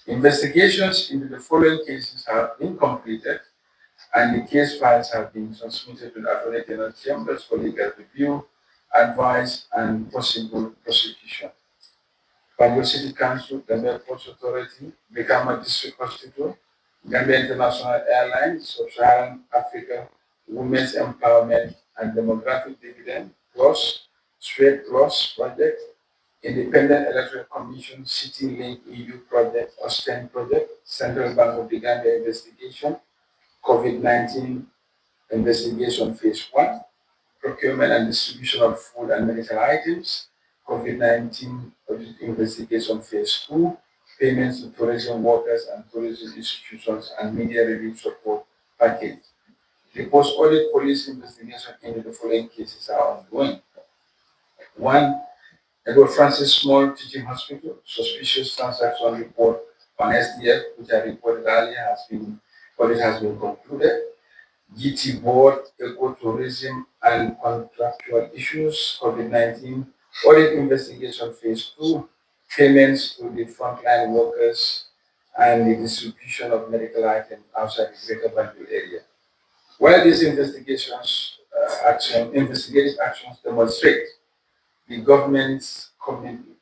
Investigations into the following cases have been completed, and the case files have been transmitted to the Attorney General Chambers for legal review, advice, and possible prosecution. Banjul City Council, Gambia Ports Authority, Brikama District Hospital, Gambia International Airlines, Sub-Saharan Africa, Women's Empowerment and Demographic Dividend Plus, Straight Plus Project, Independent Electoral Commission, City Link EU Project, Austin Project, Central Bank of the Gambia Investigation, COVID-19 Investigation Phase 1, Procurement and Distribution of Food and Medical Items, COVID-19 Investigation Phase 2, Payments to Tourism Workers and Tourism Institutions and Media Relief Support Package. The post-audit police investigation into the following cases are ongoing. 1. Edward Francis Small Teaching Hospital, suspicious transaction report on SDF, which I reported earlier, audit has been concluded. GT Board, Ecotourism and Contractual Issues, COVID-19, Audit Investigation Phase 2, Payments to the frontline workers, and the distribution of medical items outside the Greater Banjul area. While these investigative actions demonstrate the government's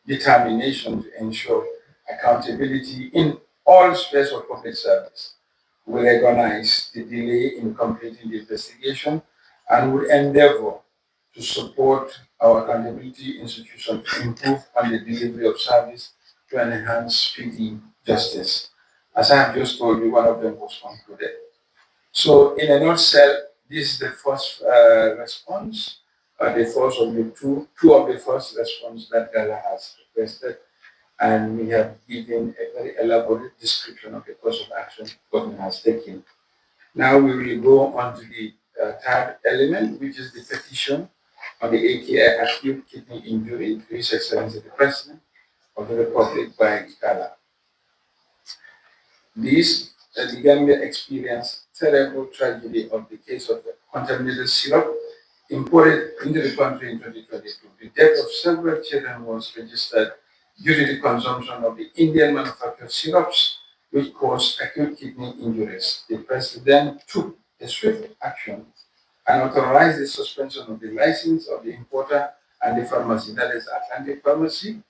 determination to ensure accountability in all spheres of public service, we recognize the delay in completing the investigation and will endeavor to support our accountability institutions to improve on the delivery of service to enhance speedy justice. As I have just told you, one of them was concluded. So, in a nutshell, this is the first response, the first of the two of the first response that Gala has requested, and we have given a very elaborate description of the course of action government has taken. Now we will go on to the third element, which is the petition on the AKI acute kidney injury to His Excellency the President of the Republic by Gala. The Gambia experienced terrible tragedy of the case of the contaminated syrup imported into the country in 2022. The death of several children was registered due to the consumption of the Indian manufactured syrups, which caused acute kidney injuries. The president took a swift action and authorized the suspension of the license of the importer and the pharmacy, that is Atlantic Pharmacy,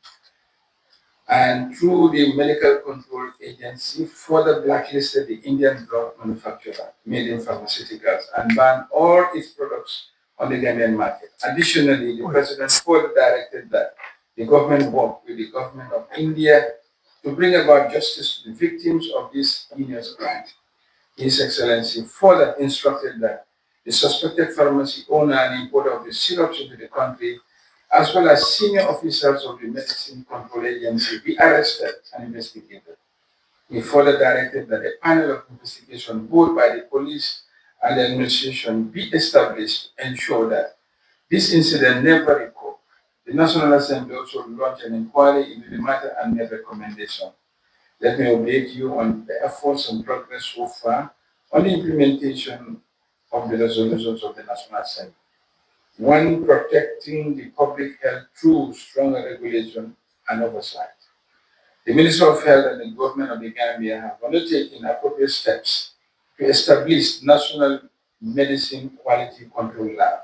and through the Medical Control Agency, further blacklisted the Indian drug manufacturer, Made in Pharmaceuticals, and banned all its products on the Gambian market. Additionally, the president further directed that the government work with the government of India to bring about justice to the victims of this heinous crime. His Excellency further instructed that the suspected pharmacy owner and importer of the syrups into the country, as well as senior officers of the Medicine Control Agency, be arrested and investigated. He further directed that a panel of investigation, both by the police and the administration, be established to ensure that this incident never recurred. The National Assembly also launched an inquiry into the matter and made recommendations. Let me update you on the efforts and progress so far on the implementation of the resolutions of the National Assembly. One, protecting the public health through stronger regulation and oversight. The Minister of Health and the government of the Gambia have undertaken appropriate steps to establish National Medicine Quality Control Lab,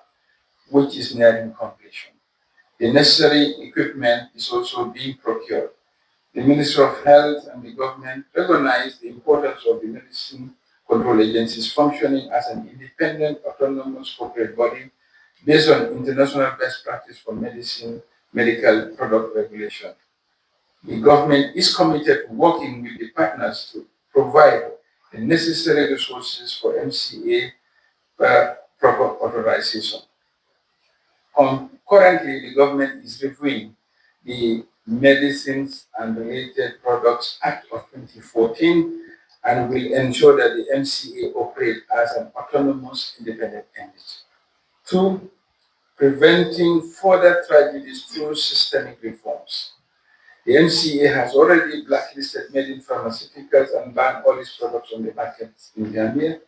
which is nearing completion. The necessary equipment is also being procured. The Minister of Health and the government recognize the importance of the Medicine Control Agency's functioning as an independent, autonomous corporate body based on international best practice for medical product regulation. The government is committed to working with the partners to provide the necessary resources for MCA proper authorization. Currently, the government is reviewing the Medicines and Related Products Act of 2014 and will ensure that the MCA operate as an autonomous independent entity. Two, preventing further tragedies through systemic reforms. The MCA has already blacklisted Made in Pharmaceuticals and banned all its products on the market in Gambia.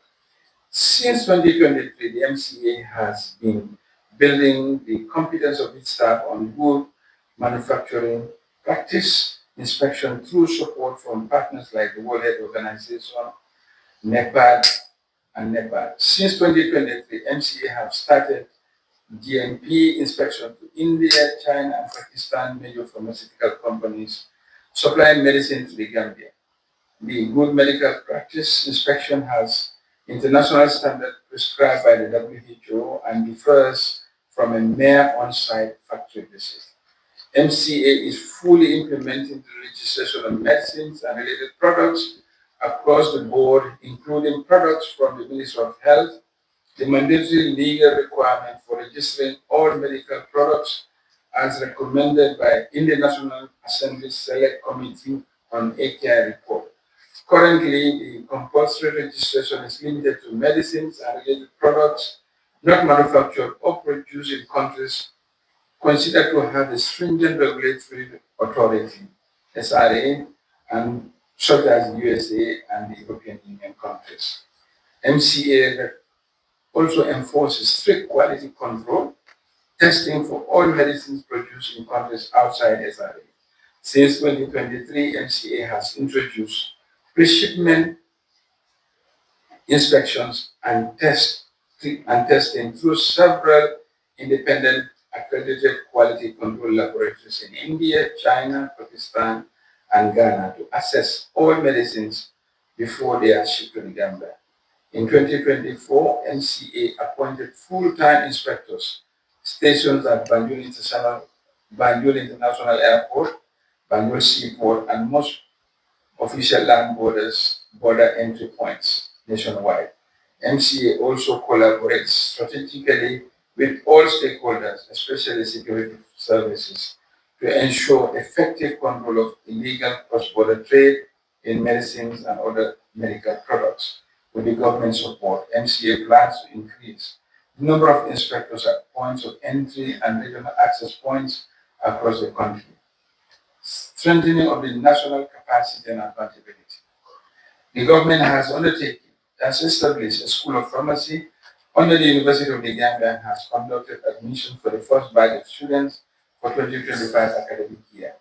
Since 2023, the MCA has been building the competence of its staff on good manufacturing practice inspection through support from partners like the World Health Organization, NEPAD, and NEPAD. Since 2023, MCA have started GMP inspection to India, China, and Pakistan major pharmaceutical companies supplying medicine to the Gambia. The good medical practice inspection has international standard prescribed by the WHO and differs from a mere on-site factory visit. MCA is fully implementing the registration of medicines and related products across the board, including products from the Ministry of Health, the mandatory legal requirement for registering all medical products as recommended by the National Assembly Select Committee on AKI report. Currently, the compulsory registration is limited to medicines and related products not manufactured or produced in countries considered to have a stringent regulatory authority, SRA, and such as USA and the European Union countries. MCA also enforces strict quality control, testing for all medicines produced in countries outside SRA. Since 2023, MCA has introduced pre-shipment inspections and testing through several independent accredited quality control laboratories in India, China, Pakistan, and Ghana to assess all medicines before they are shipped to the Gambia. In 2024, MCA appointed full-time inspectors stationed at Banjul International Airport, Banjul Seaport, and most official land border entry points nationwide. MCA also collaborates strategically with all stakeholders, especially security services, to ensure effective control of illegal cross-border trade in medicines and other medical products. With the government support, MCA plans to increase the number of inspectors at points of entry and regional access points across the country. Strengthening of the national capacity and accountability. The government has established a school of pharmacy under the University of the Gambia and has conducted admission for the first batch of students for 2025 academic year.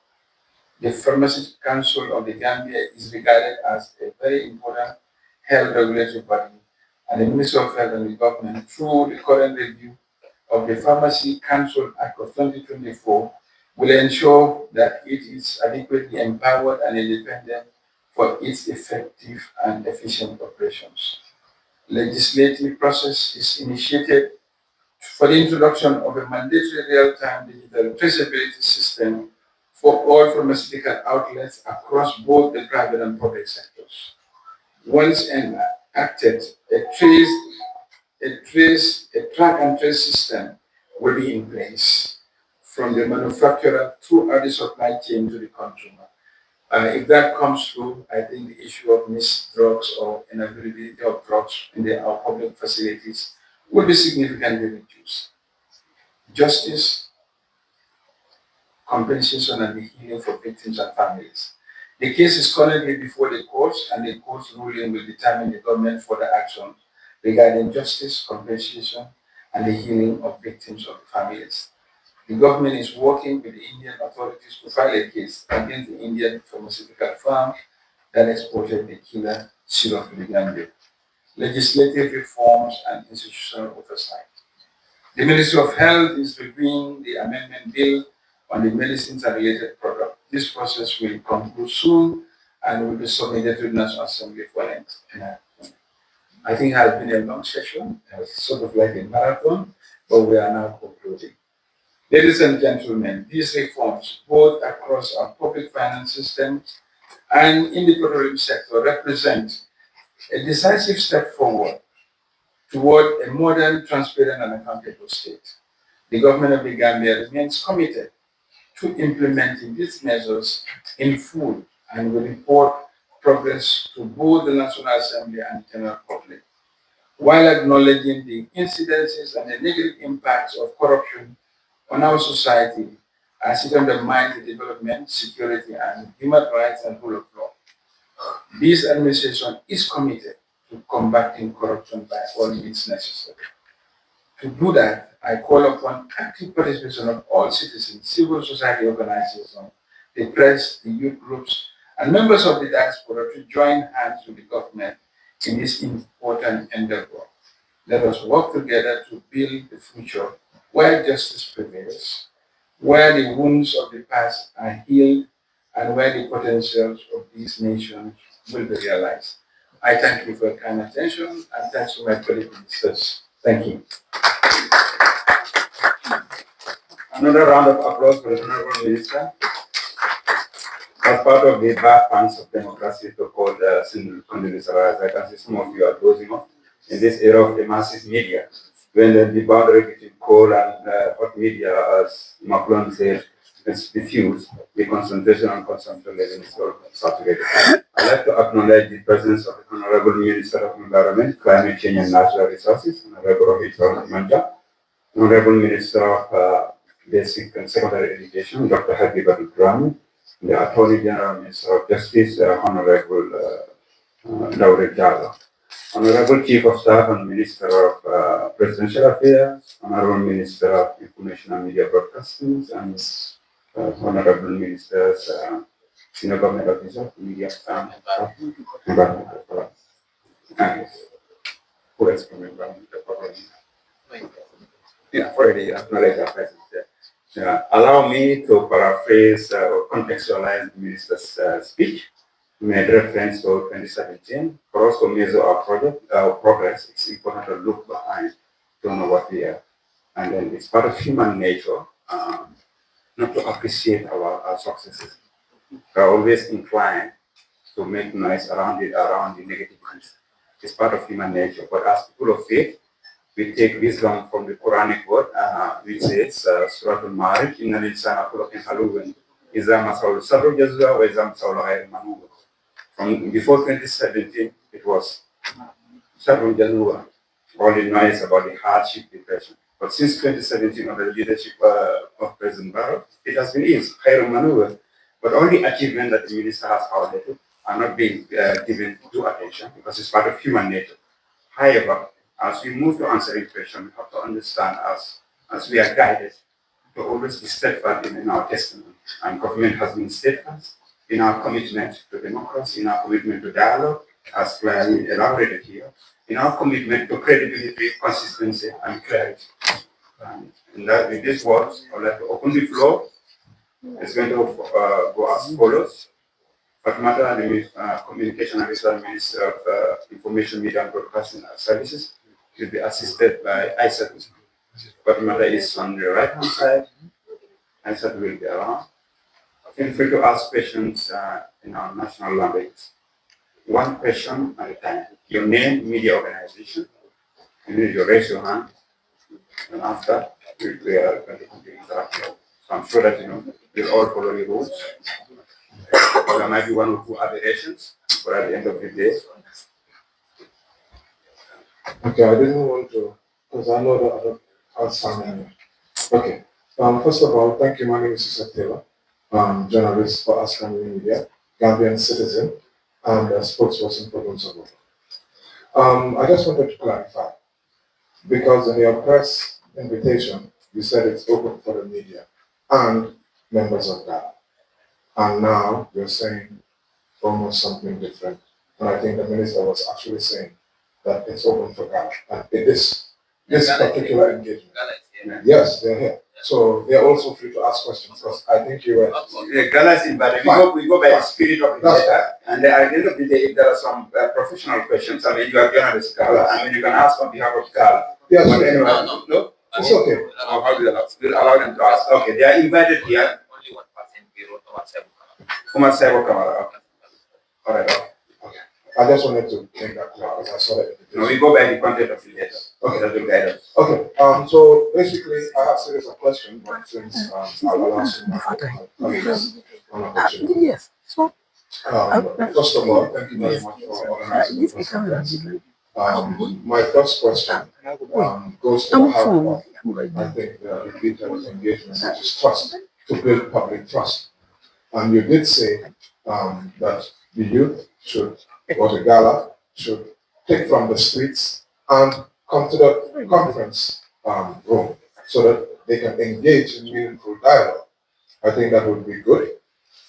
The Pharmacy Council of the Gambia is regarded as a very important health regulatory body, and the Ministry of Health and the government, through the current review of the Pharmacy Council Act of 2024, will ensure that it is adequately empowered and independent for its effective and efficient operations. Legislative process is initiated for the introduction of a mandatory real-time digital traceability system for all pharmaceutical outlets across both the private and public sectors. Once enacted, a track and trace system will be in place from the manufacturer throughout the supply chain to the consumer. If that comes through, I think the issue of missed drugs or inavailability of drugs in our public facilities will be significantly reduced. Justice, compensation, and the healing for victims and families. The case is currently before the courts, and the court's ruling will determine the government further action regarding justice, compensation, and the healing of victims of the families. The government is working with the Indian authorities to file a case against the Indian pharmaceutical firm that exported the killer syrup to the Gambia. Legislative reforms and institutional oversight. The Ministry of Health is reviewing the amendment bill on the medicines and related products. This process will conclude soon and will be submitted to the National Assembly for enactment. I think it has been a long session, sort of like a marathon, but we are now concluding. Ladies and gentlemen, these reforms, both across our public finance system and in the petroleum sector, represent a decisive step forward toward a modern, transparent, and accountable state. The government of the Gambia remains committed to implementing these measures in full and will report progress to both the National Assembly and the general public, while acknowledging the incidences and the negative impacts of corruption on our society as it undermines the development, security, and human rights and rule of law. This administration is committed to combating corruption by all means necessary. To do that, I call upon active participation of all citizens, civil society organizations, the press, the youth groups, and members of the diaspora to join hands with the government in this important endeavor. Let us work together to build the future where justice prevails, where the wounds of the past are healed, and where the potentials of these nations will be realized. I thank you for your kind attention, and thanks to my colleague ministers. Thank you. Another round of applause for the Honorable Minister. As part of the back funds of democracy, so-called single Condoleezza Rice, I can see some of you are dozing off in this era of the massive media, when the boundary between coal and hot media, as Macron said, is diffused, the concentration and consumption level is all saturated. I'd like to acknowledge the presence of the Honorable Minister of Environment, Climate Change and Natural Resources, Honorable Rohit Manja, Honorable Minister of Basic and Secondary Education, Dr. Habibati Grami, the Attorney General, Minister of Justice, Honorable Daure Gala, Honorable Chief of Staff and Minister of Presidential Affairs, Honorable Minister of Information and Media Broadcasting, and Honorable Ministers, Senior Government Officer, Media and Environmental. And who else from Environmental? Yeah, already acknowledged our presence there. Allow me to paraphrase or contextualize the minister's speech. Made reference to 2017. For us to measure our progress, it's important to look behind to know what we are. And then it's part of human nature not to appreciate our successes. We're always inclined to make noise around the negativities. It's part of human nature. But as people of faith, we take wisdom from the Quranic word, which says, Surah Al-Ma'arij, Inna l-insana khuluqin haluwin, Iza masawlu sabru jazwa, wa iza masawlu ghayr manuwa. From before 2017, it was Sabru Jazwa, all the noise about the hardship, depression. But since 2017, under the leadership of President Barrow, it has been easy, ghayr manuwa. But all the achievements that the minister has highlighted are not being given due attention because it's part of human nature. However, as we move to answering questions, we have to understand as we are guided to always be steadfast in our testimony. And government has been steadfast in our commitment to democracy, in our commitment to dialogue, as clearly elaborated here, in our commitment to credibility, consistency, and clarity. And that, with these words, I would like to open the floor. It's going to go as follows. Fatmata, the Communication and Research Minister of Information, Media and Broadcasting Services, will be assisted by Aisat. Fatmata is on the right-hand side. Aisat will be around. Feel free to ask questions in our national language. One question at a time. Your name, media organization, and then you raise your hand. And after, we are going to continue interacting. So I'm sure that you'll all follow the rules. There might be one or two aberrations, but at the end of the day. Okay, I didn't want to, because I know that other outstanding. Okay. First of all, thank you. My name is Yusuf Taylor, journalist for Askan Media, Gambian citizen, and a spokesperson for Gonzalo. I just wanted to clarify, because in your press invitation, you said it's open for the media and members of Gala. And now you're saying almost something different. And I think the minister was actually saying that it's open for Gala. And it is this particular engagement. Yes, they're here. So they're also free to ask questions because I think you were. Gala is invited. We go by the spirit of the matter. And at the end of the day, if there are some professional questions, I mean, you are journalist, Gala. I mean, you can ask on behalf of Gala. Yes, but anyway, no? It's okay. How do you allow them to ask? Okay, they are invited here. Only one person, we wrote about seven. Kumar Saibo Kamara. Okay. All right. Okay. I just wanted to make that clear because I saw that. No, we go by the content of the letter. Okay, that will guide us. Okay. So basically, I have a series of questions, but since I'll allow some colleagues an opportunity. Yes. So, first of all, thank you very much for organizing this conference. My first question goes to the heart of, I think, the repeated engagement, which is trust, to build public trust. And you did say that the youth should, or the Gala, should take from the streets and come to the conference room so that they can engage in meaningful dialogue. I think that would be good.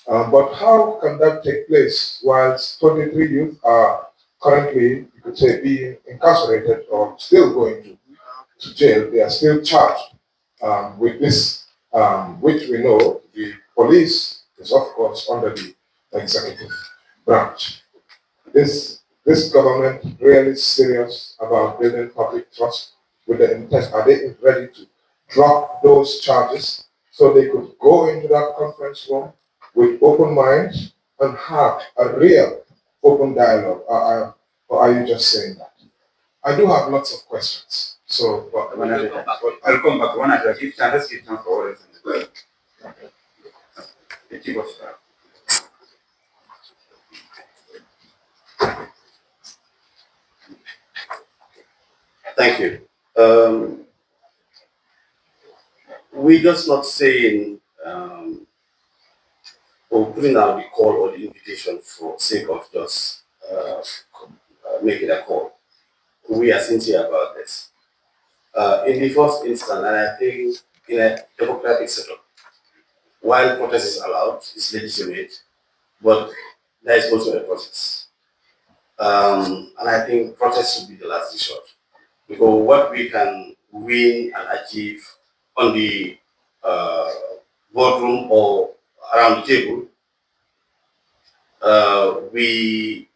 But how can that take place whilst 23 youth are currently, you could say, being incarcerated or still going to jail? They are still charged with this, which we know the police is, of course, under the executive branch. This government really serious about building public trust with the intent? Are they ready to drop those charges so they could go into that conference room with open minds and have a real open dialogue? Or are you just saying that? I do have lots of questions. So I'll come back one at a time. Let's give time for others. The chief of staff. Thank you. We're just not saying or putting out the call or the invitation for sake of just making a call. We are sincere about this. In the first instance, and I think in a democratic setup, while protest is allowed, it's legitimate, but there is also a process. And I think protest should be the last resort. Because what we can win and achieve on the boardroom or around the table, we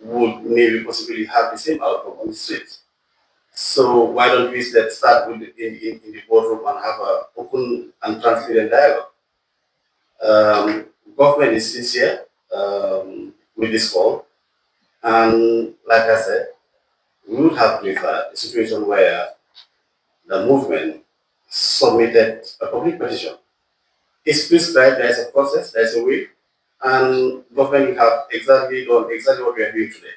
would maybe possibly have the same outcome on the street. So why don't we start with in the boardroom and have an open and transparent dialogue? Government is sincere. with this call. And like I said, we would have preferred a situation where the movement submitted a public petition. It's prescribed, there is a process, there is a way, and government will have exactly done exactly what we are doing today.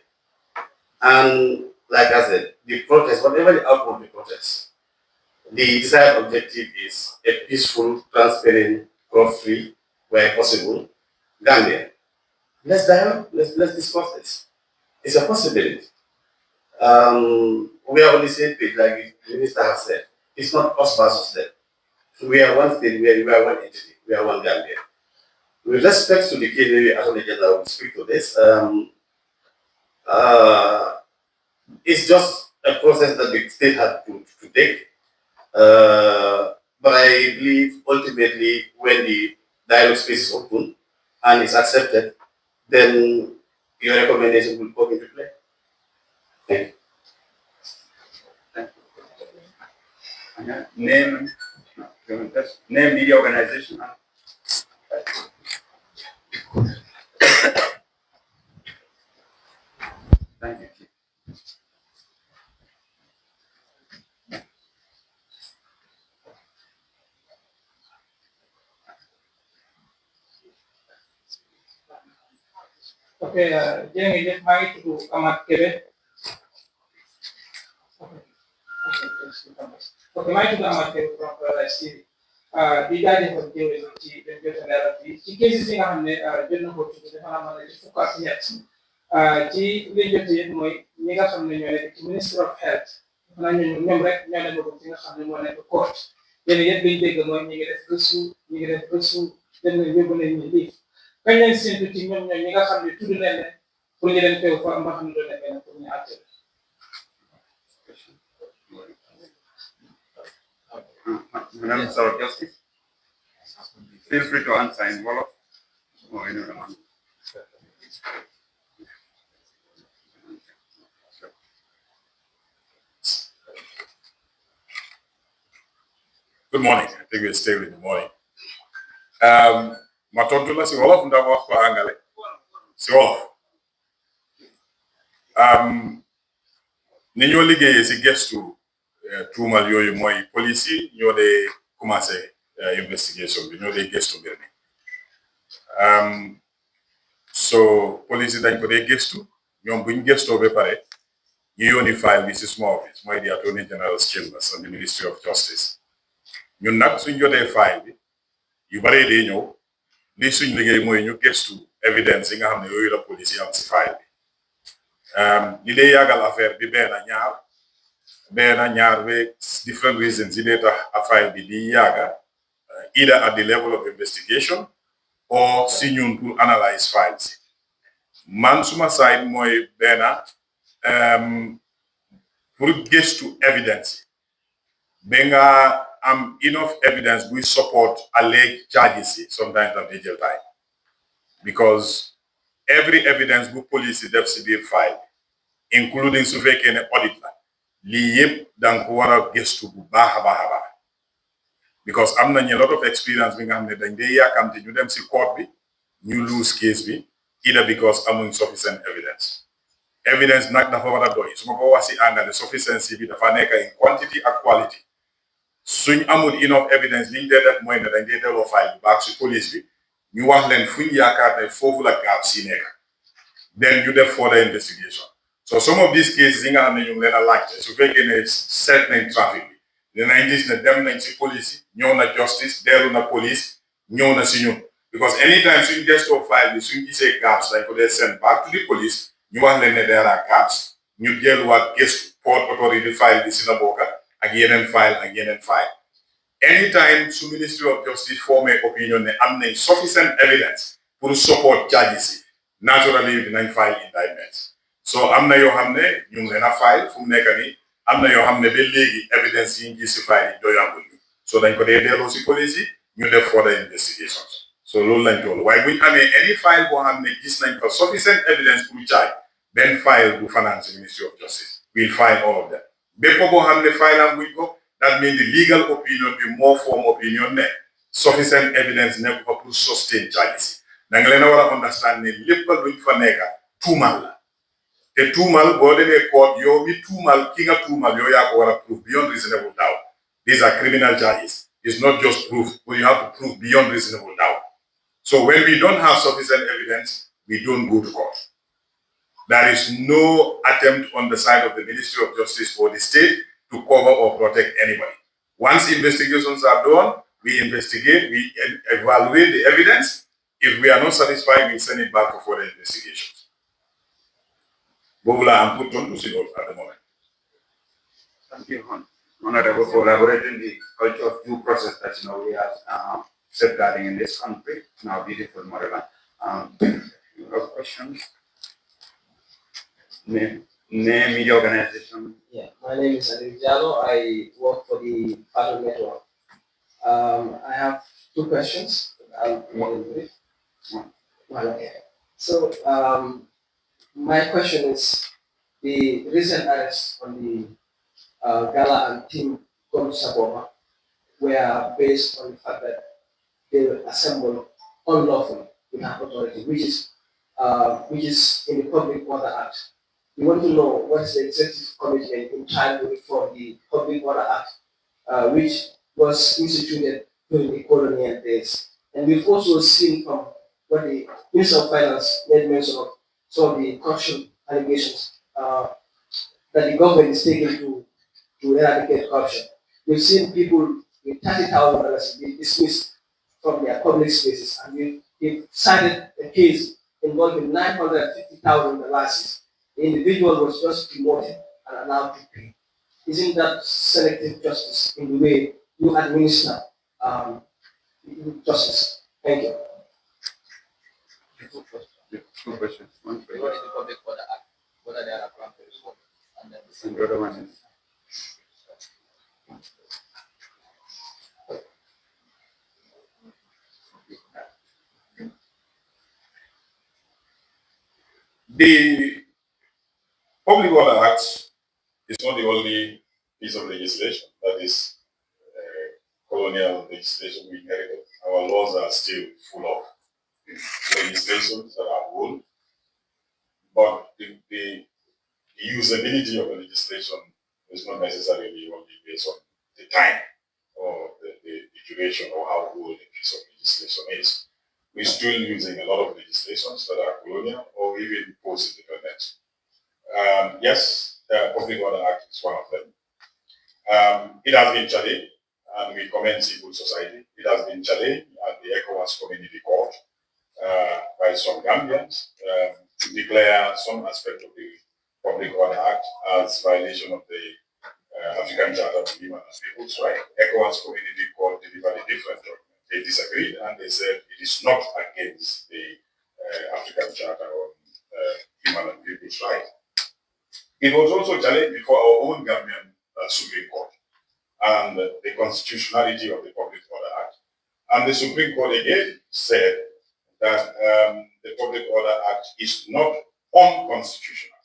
And like I said, the protest, whatever the outcome of the protest, the desired objective is a peaceful, transparent, corrupt-free, where possible, Gambia. Let's dialogue, let's discuss this. It's a possibility. We are on the same page, like the minister has said. It's not us versus them. We are one state, we are one entity, we are one Gambia. With respect to the case, maybe Attorney General will speak to this. Uh, it's just a process that the state had to take. But I believe ultimately when the dialogue space is open and is accepted, then your recommendation will come into play. Thank you. Name the organization. Thank you. Okay, Jamie, just might to come up here. Okay, might to come up here from I see. The guy was doing the cases in a general to the family focus yet. G. Legion, my nigga from the Minister of Health. And I remember things on the one at the court. Then yet being taken when you get a pursue, then you're going to leave. Kanya sin to tinyo nya nga xam ne tuddu na len pour ñu len tew fa ma xam ne nek na pour ñu atté Madam Sir Justice, feel free to answer in Wolof or in other language. Good morning. I think we're still in the morning. Ma tontu la si wolof ndax wax ko angale si wolof ni ñoo liggéeyee si gestu tuumal yooyu mooy police yi ñoo dee commencé investigation bi ñoo dee gestu mbir mi so police yi dañ ko dee gestu ñoom buñ gestoo ba pare ñu yónni file bi si suma office mooy di Attorney General's Chambers and the Ministry of Justice ñun nag suñ jotee file bi yu baree dee ñëw li suñ liggéey mooy ñu gestu evidence yi nga xam ne yooyu la police yi am si file bi li dee yàggal affaire bi benn ñaar be different reasons yi dee tax affaire bi di yàgga either at the level of investigation or si ñun pour analyse files yi man suma side mooy benn pour gestu evidence ba nga am enough evidence buy support alleged charges yi sometimes daf dey jël time because every evidence bu police yi def si biir file including su fekkee ne audit la lii yëpp danga ko war a gestu bu baax a baax because am nañu lot of experience bi nga xam ne dañ dee yàkkamte ñu dem si court bi ñu lose case bi either because amuñ sufficient evidence nag dafa war a doy su ma ko wax si angale sufficiency bi dafa nekk in quantity ak quality suñ amul enough evidence liñ dee def mooy ne dañ dee delloo file bu baax si police bi ñu wax leen fuñ yaakaar ne foofu la gap si nekk then ñu def further investigation so some of these cases yi nga xam ne ñu ngi leen a laajte su fekkee ne seet nañ trafic bi dinañ gis ne dem nañ si police yi ñëw na justice dellu na police ñëw na si ñun because anytime suñ gestoo file bi suñ gisee gaps dañ ko dee send back to the police ñu wax leen ne there are gaps ñu delluwaat gestu port authority file bi si la bokka ak yeneen file anytime su Ministry of Justice formé opinion ne am nañ sufficient evidence pour support charges yi naturally dinañ file indictments so am na yoo xam ne ñu ngi leen a file fu mu nekk nii am na yoo xam ne ba léegi evidence yi ñu gis si file yi doyangul ñu so dañ ko dee delloo si police yi ñu def further investigations so loolu lañ toll waaye buñ amee any file boo xam ne gis nañ fa sufficient evidence pour charge benn file du fanaan si Ministry of Justice we'll file all of them bépp boo xam ne file am buñ ko that means the legal opinion be more form opinion ne sufficient evidence nekk fa pour sustain charges da nga leen a war a understand ne lépp luñ fa nekka tuumal la te tuumal boo demee court yow mi tuumal ki nga tuumal yow yaa ko war a prove beyond reasonable doubt. These are criminal charges. It's not just proof, but you have to prove beyond reasonable doubt. So when we don't have sufficient evidence, we don't go to court. There is no attempt on the side of the Ministry of Justice or the state to cover or protect anybody. Once investigations are done, we investigate, we evaluate the evidence. If we are not satisfied, we send it back for further investigations. Bobula, I'm put on to see at the moment. Thank you, Honorable, for elaborating the culture of due process that we are safeguarding in this country, in our beautiful motherland. You have questions? Name, media organization. Yeah, my name is Adil Jallo. I work for the Paddle Network. I have two questions. I'll brief. One, okay. So my question is the recent arrests on the Gala and Team Saboma were based on the fact that they were assembled unlawfully without authority, which is in the Public Order Act. We want to know what is the executive commitment in trying to reform the Public Order Act, which was instituted during the colonial days. And we've also seen from what the Minister of Finance made mention of some of the corruption allegations that the government is taking to eradicate corruption. We've seen people with $30,000 be dismissed from their public spaces, and we've cited a case involving $950,000. The individual was just demoted and allowed to pay. Isn't that selective justice in the way you administer justice? Thank you. Two questions. One question. What is the Public Order Act? What are the other parameters? And then And the other one is The Public Order Act is not the only piece of legislation that is colonial legislation we inherited. Our laws are still full of legislations that are old, but the usability of the legislation is not necessarily only based on the time or the duration or how old a piece of legislation is. We're still using a lot of legislations that are colonial or even post-independence. Yes, the Public Order Act is one of them. It has been challenged, and we commend civil society. It has been challenged at the ECOWAS Community Court by some Gambians to declare some aspect of the Public Order Act as violation of the African Charter of Human and People's Rights. ECOWAS Community Court delivered a different judgment. They disagreed and they said it is not against the African Charter of Human and People's Rights. It was also challenged before our own Gambian Supreme Court and the constitutionality of the Public Order Act. And the Supreme Court again said that the Public Order Act is not unconstitutional.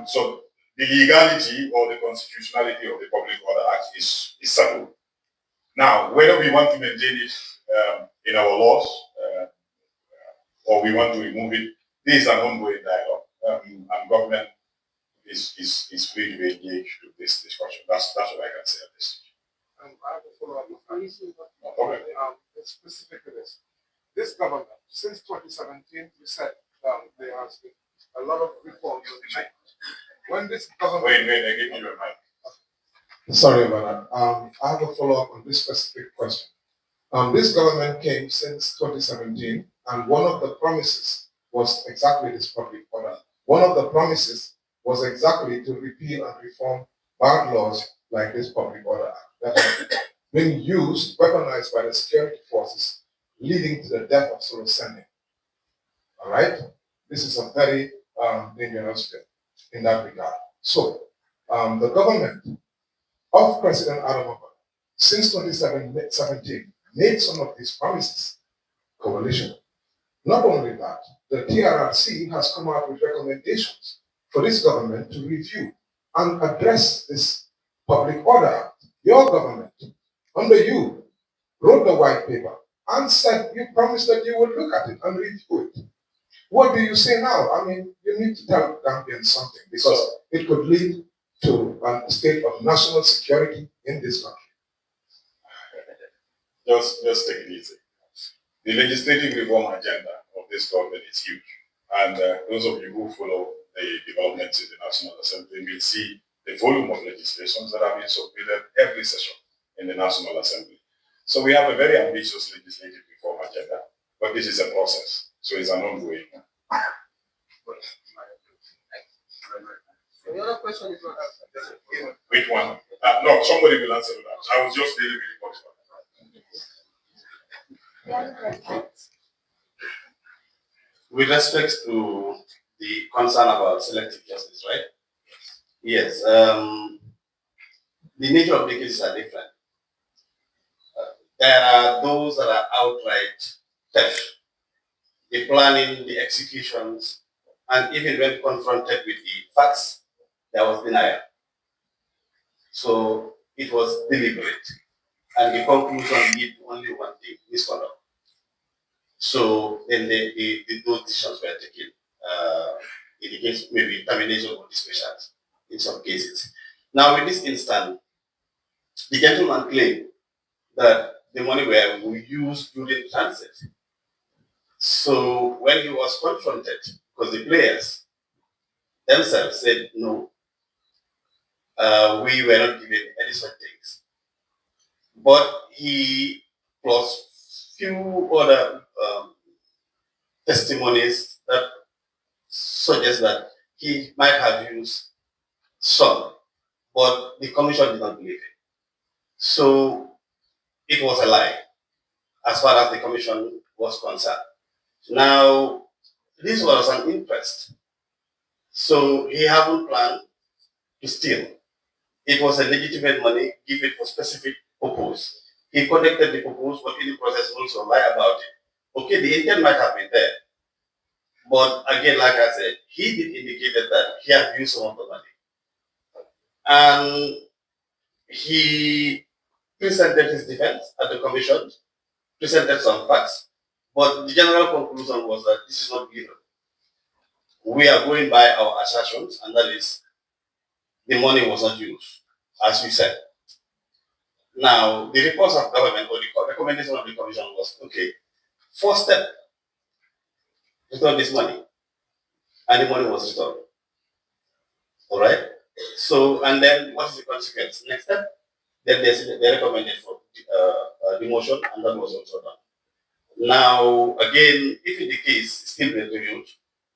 So the legality or the constitutionality of the Public Order Act is settled. Now, whether we want to maintain it in our laws or we want to remove it, this is an ongoing dialogue, and government is free to engage with this discussion. That's what I can say at this stage. I have a follow-up. No problem. It's specific to this. This government, since 2017, you said there has been a lot of reforms. When this government... Wait, I give you a mic. Sorry about that. I have a follow-up on this specific question. This government came since 2017, and one of the promises was exactly this public order. One of the promises was exactly to repeal and reform bad laws like this Public Order Act that have been used, weaponized by the security forces, leading to the death of Solo Sending. All right? This is a very dangerous step in that regard. So, the government of President Adam since 2017 made some of these promises, coalition. Not only that, the TRRC has come out with recommendations for this government to review and address this Public Order Act. Your government, under you, wrote the white paper and said you promised that you would look at it and review it. What do you say now? I mean, you need to tell Gambians something because it could lead to a state of national security in this country. Just take it easy. The legislative reform agenda of this government is huge. And those of you who follow the developments in the National Assembly will see the volume of legislations that have been submitted every session in the National Assembly. So we have a very ambitious legislative reform agenda, but this is a process. So it's an ongoing. The other question is not answered. Which one? No, somebody will answer that. I was just dealing with the With respect to the concern about selective justice, right? Yes. The nature of the cases are different. There are those that are outright theft, the planning, the executions, and even when confronted with the facts, there was denial. So it was deliberate. And the conclusion lead to only one thing, misconduct. So then those decisions were taken. In the case, maybe termination or dismissals in some cases. Now, in this instance, the gentleman claimed that the money were used during transit. So when he was confronted, because the players themselves said, no, we were not given any such things. But he plus few other testimonies that suggest that he might have used some, but the commission did not believe it. So it was a lie as far as the commission was concerned. Now, this was an interest. So he hadn't planned to steal. It was a legitimate money given for specific purpose. He conducted the purpose, but in the process also lie about it. Okay, the intent might have been there. But again, like I said, he did indicate that he had used some of the money. And he presented his defense at the commission, presented some facts, but the general conclusion was that this is not given. We are going by our assertions, and that is the money was not used, as we said. Now, the reports of government or the recommendation of the commission was, okay, first step, return this money. And the money was returned. All right? So, and then what is the consequence? Next step, then they recommended for demotion, and that was also done. Now, again, if in the case still being reviewed,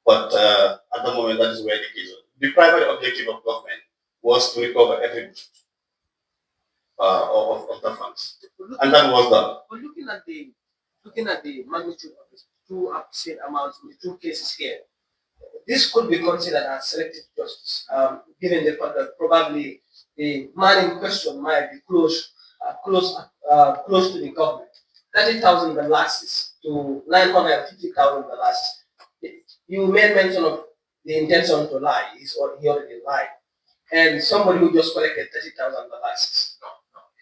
but at the moment that is where the case is. The primary objective of government was to recover every of the funds, and that was done. But looking at the magnitude of the two opposite amounts in the two cases here, this could be considered as selective justice, given the fact that probably the man in question might be close to the government. 30,000 dollars to 950,000 dollars. You made mention of the intention to lie, he already lied. And somebody who just collected 30,000 dollars.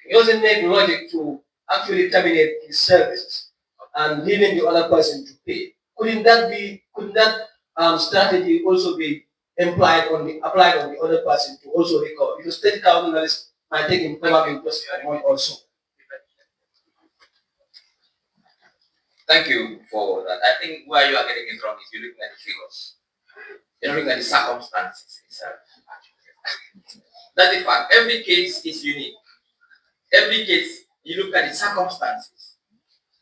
It doesn't make logic to actually terminate his services and leaving the other person to pay. Couldn't that strategy also be applied on the other person to also recover? Because 30,000 dollars might take him probably just a month also. Thank you for that. I think where you are getting it wrong is you're looking at the figures. You're looking at the circumstances itself. That's the fact. Every case is unique. Every case, you look at the circumstances.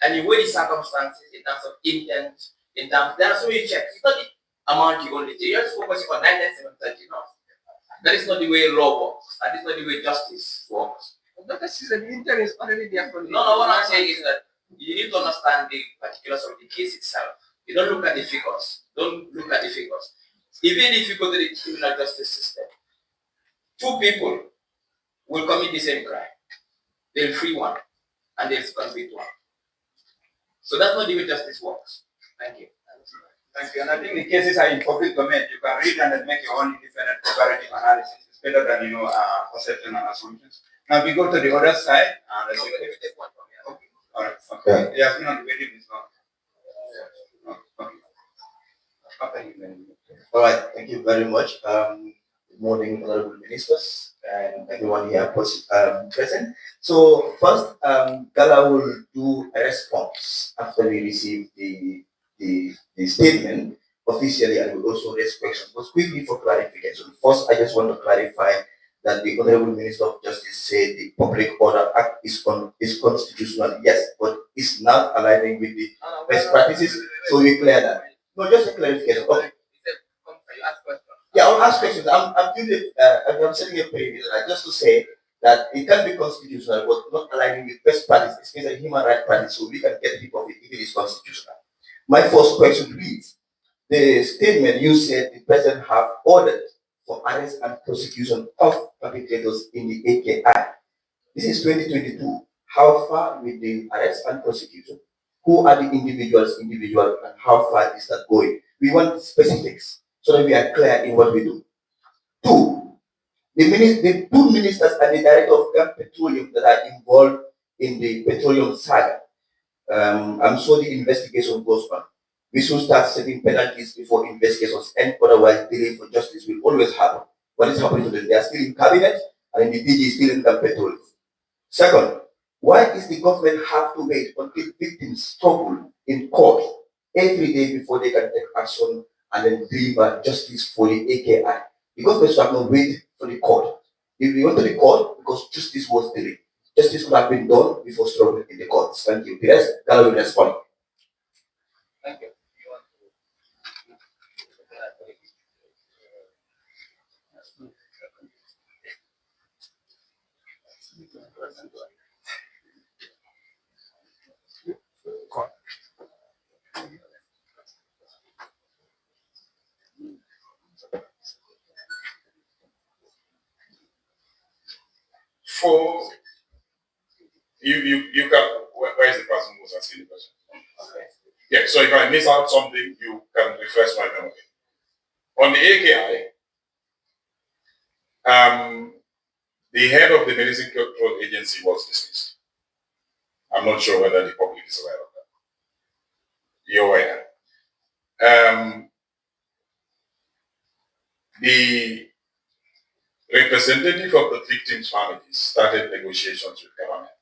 And you weigh the circumstances in terms of intent, there are so many checks. It's not the amount you only take. You have to focus on 99730. No. That is not the way law works. That is not the way justice works. But that is the intent is already there for No, what I'm saying is that you need to understand the particulars of the case itself. You don't look at the figures. Don't look at the figures. Even if you go to the criminal justice system, two people will commit the same crime. They'll free one and they'll convict one. So that's not the way justice works. Thank you. Thank you. And I think the cases are in public domain. You can read and then make your own independent comparative analysis. It's better than perception and assumptions. Now we go to the other side. All right. Okay. Yeah, it's not waiting. It's not. Okay. All right, thank you very much. Good morning, honorable ministers and everyone here present. So first, Gala will do a response after we receive the statement officially, and will also raise questions. But quickly for clarification, first, I just want to clarify that the honorable minister of justice said the Public Order Act is constitutional, yes, but it's not aligning with the best practices. So we clear that. No, just a clarification. Okay. Yeah, I'll ask questions. I'm setting a perimeter just to say that it can be constitutional, but not aligning with best practice, especially human rights practice, so we can get people of it if it is constitutional. My first question reads: the statement you said the president have ordered for arrest and prosecution of perpetrators in the AKI. This is 2022. How far with the arrest and prosecution? Who are the individual, and how far is that going? We want specifics so that we are clear in what we do. Two, the two ministers and the director of Gas Petroleum that are involved in the petroleum saga. I'm sure the investigation goes on. We should start setting penalties before investigations end, otherwise delay for justice will always happen. What is happening to them? They are still in cabinet and the DG is still in Gas Petroleum. Second, why is the government have to wait until victims struggle in court every day before they can take action and then deliver justice for the AKI? The government should have not wait for the court. If we went to the court because justice was delayed, justice could have been done before struggling in the courts. Thank you. The rest, Gala will respond. Thank you. For you can where is the person who's asking the question? Okay. Yeah, so if I miss out something, you can refresh my memory. On the AKI, the head of the Medicine Control Agency was dismissed. I'm not sure whether the public is aware of that. You're aware. The representative of the victims' families started negotiations with government.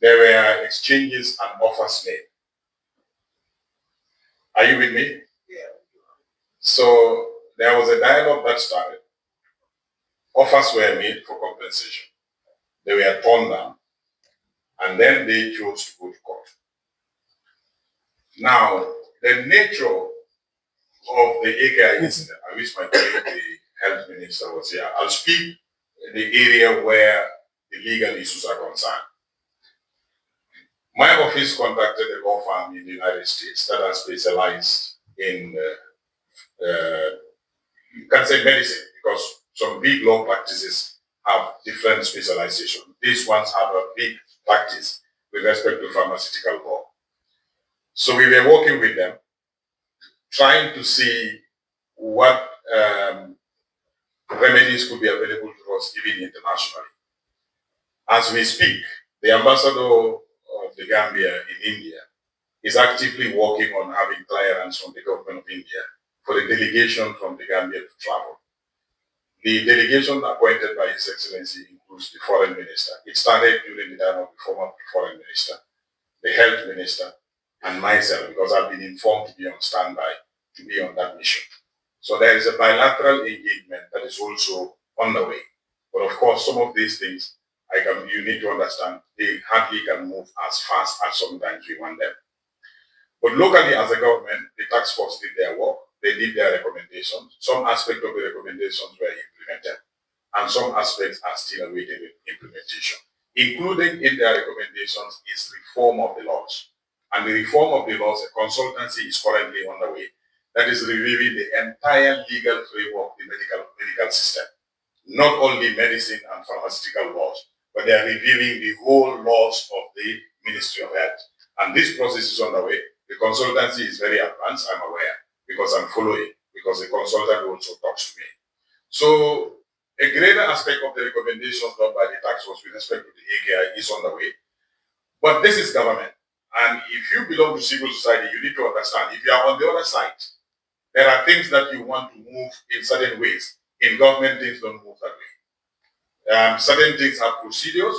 There were exchanges and offers made. Are you with me? Yeah. So there was a dialogue that started. Offers were made for compensation. They were torn down, and then they chose to go to court. Now, the nature of the AKI incident, I wish my colleague, the health minister, was here. I'll speak in the area where the legal issues are concerned. My office contacted a law firm in the United States that are specialized in, you can say medicine, because some big law practices have different specialization. These ones have a big practice with respect to pharmaceutical law. So we were working with them, trying to see what remedies could be available to us even internationally. As we speak, the ambassador of the Gambia in India is actively working on having clearance from the government of India for a delegation from the Gambia to travel. The delegation appointed by His Excellency includes the foreign minister. It started during the time of the former foreign minister, the health minister, and myself, because I've been informed to be on standby to be on that mission. So there is a bilateral engagement that is also on the way. But of course, some of these things, you need to understand, they hardly can move as fast as sometimes we want them. But locally, as a government, the task force did their work. They did their recommendations. Some aspects of the recommendations were implemented, and some aspects are still awaiting implementation. Including in their recommendations is reform of the laws. And the reform of the laws, a consultancy is currently on the way that is reviewing the entire legal framework of the medical system. Not only medicine and pharmaceutical laws, but they are reviewing the whole laws of the Ministry of Health. And this process is on the way. The consultancy is very advanced, I'm aware, because I'm following, because the consultant also talks to me. So a greater aspect of the recommendations done by the task force with respect to the AKI is on the way. But this is government. And if you belong to civil society, you need to understand, if you are on the other side, there are things that you want to move in certain ways. In government, things don't move that way. Certain things have procedures,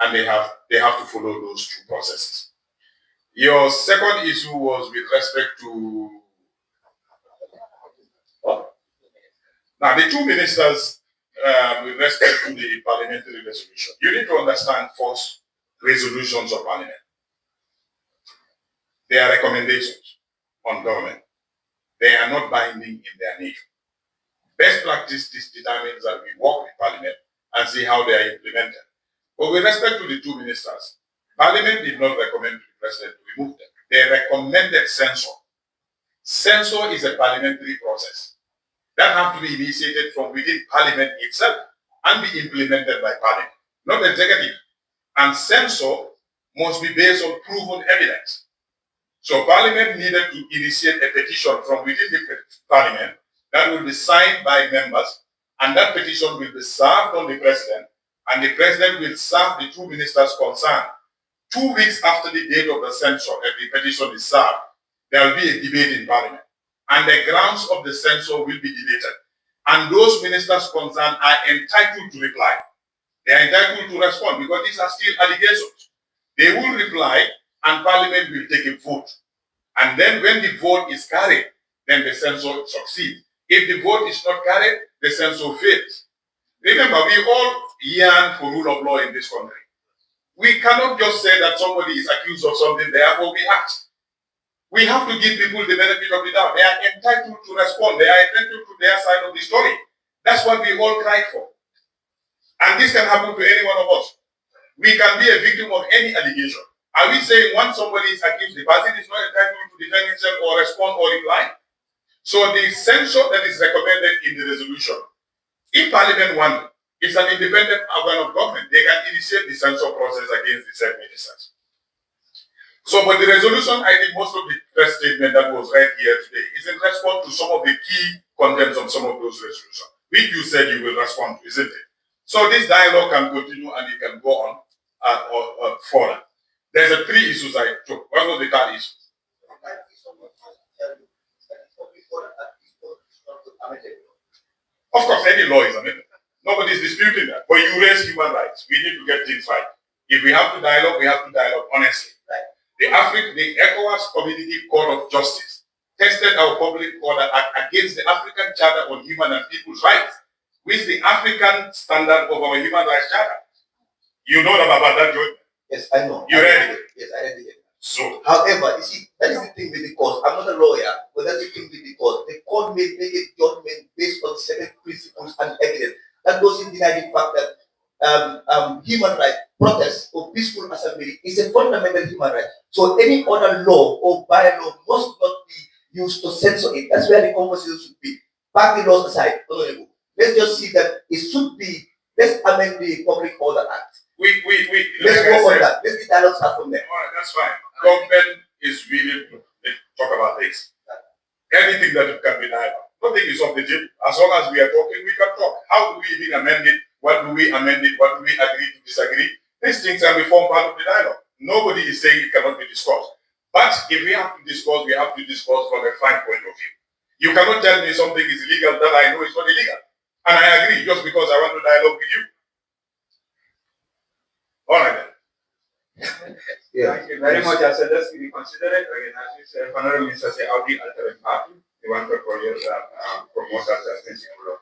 and they have to follow those two processes. Your second issue was with respect to what? Now, the two ministers, with respect to the parliamentary resolution, you need to understand first resolutions of parliament. They are recommendations on government. They are not binding in their nature. Best practice this determines that we work with parliament and see how they are implemented. But with respect to the two ministers, parliament did not recommend to the president to remove them. They recommended censure. Censure is a parliamentary process that have to be initiated from within parliament itself and be implemented by parliament, not executive. And censure must be based on proven evidence. So parliament needed to initiate a petition from within the parliament that will be signed by members, and that petition will be served on the president, and the president will serve the two ministers concerned. 2 weeks after the date of the censure, if the petition is served, there will be a debate in parliament, and the grounds of the censure will be debated. And those ministers concerned are entitled to reply. They are entitled to respond because these are still allegations. They will reply, and parliament will take a vote. And then when the vote is carried, then the censure succeeds. If the vote is not carried, the censure fails. Remember, we all yearn for rule of law in this country. We cannot just say that somebody is accused of something, therefore we act. We have to give people the benefit of the doubt. They are entitled to respond. They are entitled to their side of the story. That's what we all cried for. And this can happen to any one of us. We can be a victim of any allegation. Are we saying once somebody is accused, the person is not entitled to defend himself or respond or reply? So the censure that is recommended in the resolution, if Parliament wants, it's an independent organ of government. They can initiate the censure process against the said ministers. So, but the resolution, I think most of the press statement that was read here today is in response to some of the key contents of some of those resolutions, which you said you will respond to, isn't it? So this dialogue can continue and it can go on further. There's a three issues I took. What was the third issue? Of course, any law is amended. Nobody is disputing that. But you raise human rights. We need to get things right. If we have to dialogue, we have to dialogue honestly. The ECOWAS Community Court of Justice tested our public order against the African Charter on Human and People's Rights, which is the African standard of our human rights charter. You know about that, Joe? Yes, I know. You read it? Yes, I read it. So, however, you see, that is the thing with the court. I'm not a lawyer, but that's the thing with the court. The court may make a judgment based on certain principles and evidence. That doesn't deny the fact that human rights, protest or peaceful assembly is a fundamental human right. So any other law or bylaw must not be used to censor it. That's where the conversation should be. Park the laws aside. Let's just see that it should be. Let's amend the Public Order Act. Let's work on that. Let's get dialogue start from there. All right, that's fine. Government is willing to talk about this. Anything that can be done. Nothing is off the table. As long as we are talking, we can talk. How do we even amend it? What do we amend it? What do we agree to disagree? These things can be form part of the dialogue. Nobody is saying it cannot be discussed. But if we have to discuss, we have to discuss from a fine point of view. You cannot tell me something is illegal that I know is not illegal. And I agree just because I want to dialogue with you. All right then. Yeah. Thank you very much. As a just be considerate again, as you said, Honorable Minister say out the alternate party, the one portfolio promote as a principle of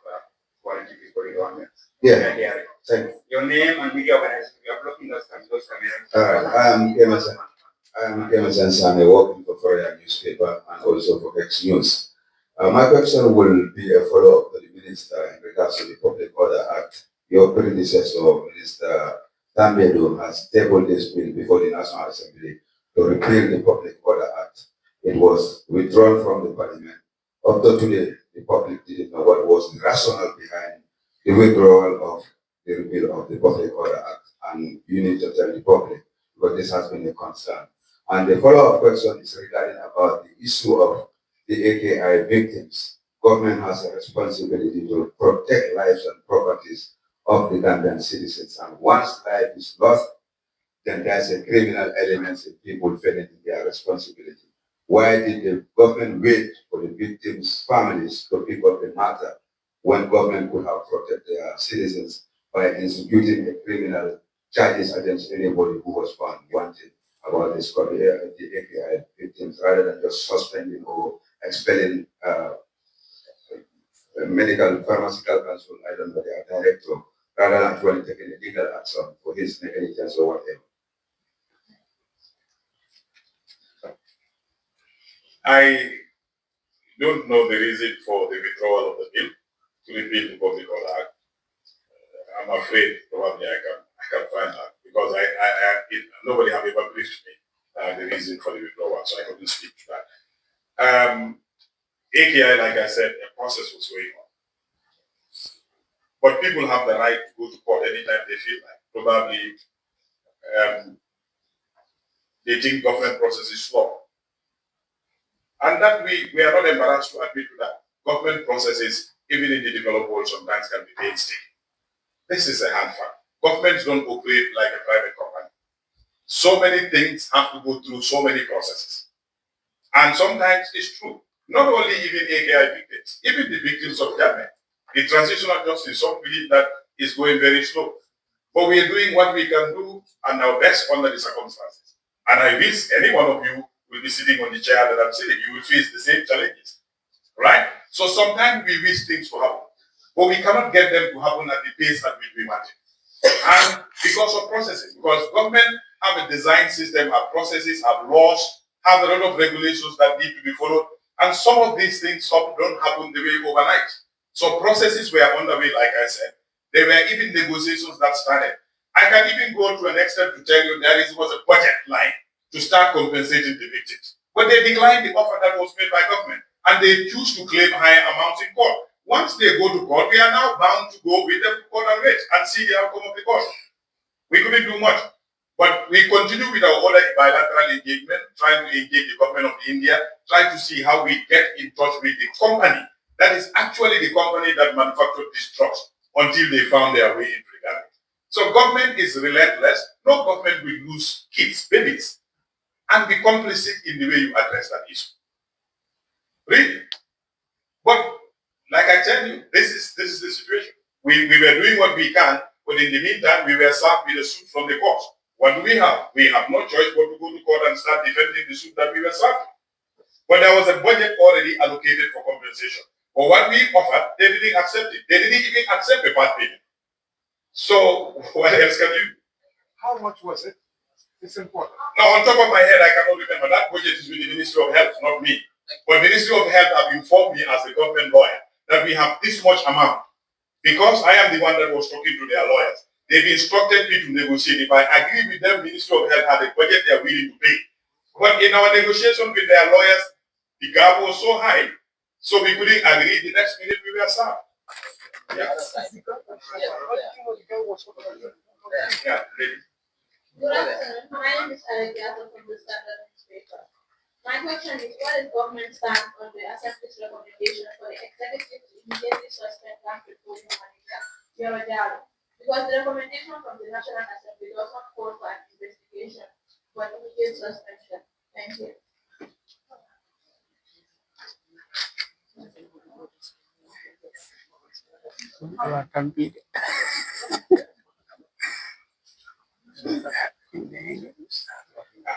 quality people in government. Yeah. Thank you. Your name and media organization, you are blocking those cameras. I am Emerson Sane, working for Korea newspaper and also for X News. My question will be a follow-up to the Minister in regards to the Public Order Act. Your predecessor, Minister Tambedu, has tabled this bill before the National Assembly to repeal the Public Order Act. It was withdrawn from the Parliament. Up to today, the public didn't know what was the rationale behind the withdrawal of the repeal of the Public Order Act. And you need to tell the public, because this has been a concern. And the follow-up question is regarding about the issue of the AKI victims. Government has a responsibility to protect lives and properties of the Gambian citizens. And once life is lost, then there's a criminal element in people failing their responsibility. Why did the government wait for the victims' families to pick up the matter when government could have protected their citizens by instituting a criminal charges against anybody who was found wanted about the API victims, rather than just suspending or expelling medical pharmaceutical council, I don't know, their director, rather than actually taking a legal action for his negligence or whatever? I don't know the reason for the withdrawal of the bill to repeal the Public Order Act. I'm afraid probably I can find out, because nobody have ever briefed me the reason for the withdrawal, so I couldn't speak to that. AKI, like I said, a process was going on. But people have the right to go to court anytime they feel like. Probably they think government process is slow. And that we are not embarrassed to admit to that. Government processes, even in the developed world, sometimes can be painstaking. This is a hard fact. Governments don't operate like a private company. So many things have to go through so many processes. And sometimes it's true. Not only even AKI victims, even the victims of Gambia. The transitional justice, some believe that is going very slow. But we are doing what we can do and our best under the circumstances. And I wish any one of you will be sitting on the chair that I'm sitting, you will face the same challenges. Right? So sometimes we wish things to happen, but we cannot get them to happen at the pace at which we want it. And because of processes, because government have a design system, have processes, have laws, have a lot of regulations that need to be followed. And some of these things don't happen the way overnight. So processes were underway, like I said. There were even negotiations that started. I can even go to an extent to tell you was a budget line to start compensating the victims. But they declined the offer that was made by government, and they choose to claim higher amounts in court. Once they go to court, we are now bound to go with them to court and wait and see the outcome of the court. We couldn't do much. But we continue with our other bilateral engagement, trying to engage the government of India, trying to see how we get in touch with the company that is actually the company that manufactured these drugs until they found their way into the Gambia. So government is relentless. No government will lose kids, babies, and be complicit in the way you address that issue. Really. But like I tell you, this is the situation. We were doing what we can, but in the meantime, we were served with a suit from the court. What do we have? We have no choice but to go to court and start defending the suit that we were served. But there was a budget already allocated for compensation. But what we offered, they didn't accept it. They didn't even accept a part payment. So what else can you do? How much was it? It's important. Now, on top of my head, I cannot remember. That budget is with the Ministry of Health, not me. But the Ministry of Health have informed me as a government lawyer that we have this much amount. Because I am the one that was talking to their lawyers. They've instructed me to negotiate. If I agree with them, Ministry of Health had a budget they are willing to pay. But in our negotiation with their lawyers, the gap was so high, so we couldn't agree. The next minute we were served. Yeah. Yeah, really. Good afternoon. My name is Alexander from the Standard newspaper. My question is, what is government stance on the Assembly's recommendation for the executive to immediately suspend Bank Petroleum Manager Gala? Because the recommendation from the National Assembly does not call for an investigation, but immediate suspension. Thank you.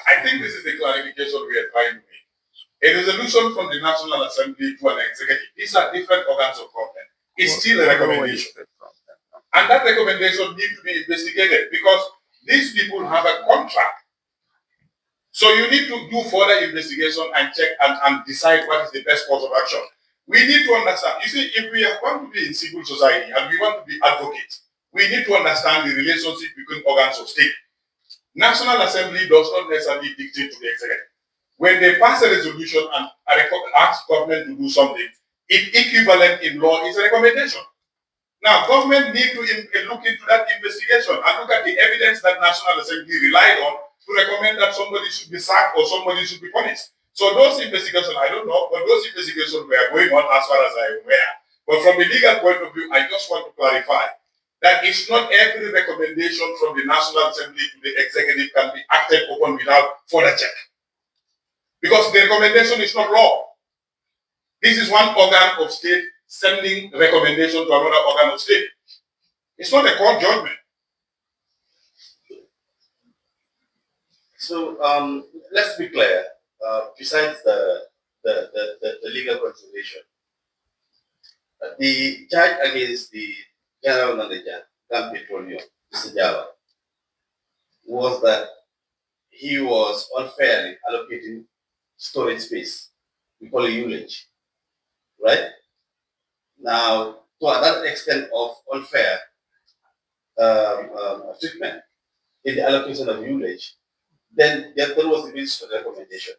I think this is the clarification we are trying to make. A resolution from the National Assembly to an executive, these are different organs of government. It's still a recommendation. And that recommendation needs to be investigated because these people have a contract. So you need to do further investigation and check and decide what is the best course of action. We need to understand, you see, if we want to be in civil society and we want to be advocates, we need to understand the relationship between organs of state. National Assembly does not necessarily dictate to the executive. When they pass a resolution and ask government to do something, it equivalent in law is a recommendation. Now, government need to look into that investigation and look at the evidence that National Assembly relied on to recommend that somebody should be sacked or somebody should be punished. So those investigations, I don't know, but those investigations were going on as far as I am aware. But from a legal point of view, I just want to clarify that it's not every recommendation from the National Assembly to the executive can be acted upon without further check. Because the recommendation is not law. This is one organ of state sending recommendation to another organ of state. It's not a court judgment. So let's be clear. Besides the legal consideration, the charge against the general manager, Gambia Petroleum, Mr. Java, was that he was unfairly allocating storage space. We call it ullage, right? Now, to that extent of unfair treatment in the allocation of ullage, then there was the basis for the recommendation.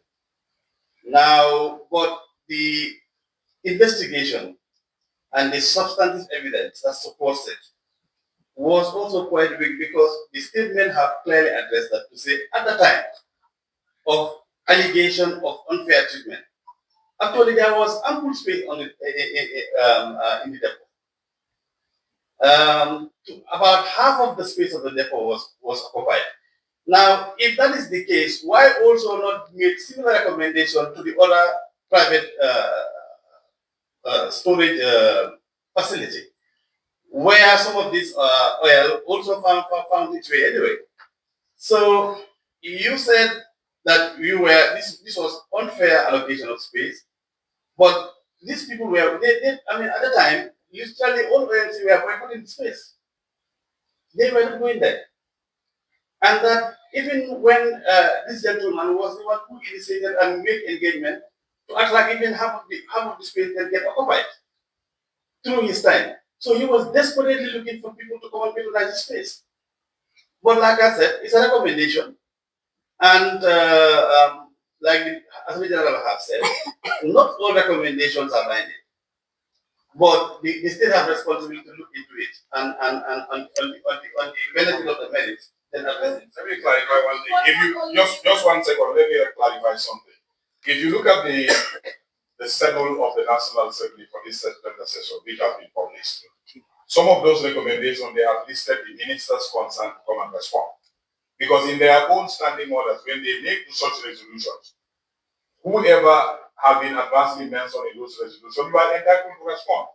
Now, but the investigation and the substantive evidence that supports it was also quite big because the statement have clearly addressed that to say at the time of allegation of unfair treatment, actually there was ample space on it, in the depot. About half of the space of the depot was occupied. Now, if that is the case, why also not make similar recommendation to the other private storage facility, where some of this oil also found its way anyway? So you said that this was unfair allocation of space, but these people were I mean at the time usually all OMC were boycotting the space. They were not going there. And that even when this gentleman was the one who initiated and made engagement to act like even half of the space can get occupied through his time. So he was desperately looking for people to come and patronize the space. But like I said, it's a recommendation. And like as the general have said, not all recommendations are binding. But they still have responsibility to look into it and on the benefit of the merits. Then let me clarify one thing. If you just 1 second, let me clarify something. If you look at the schedule of the National Assembly for this September session, which has been published, some of those recommendations they have listed the ministers concerned to come and respond. Because in their own standing orders, when they make such resolutions, whoever have been advancedly mentioned in those resolutions, you are entitled to respond.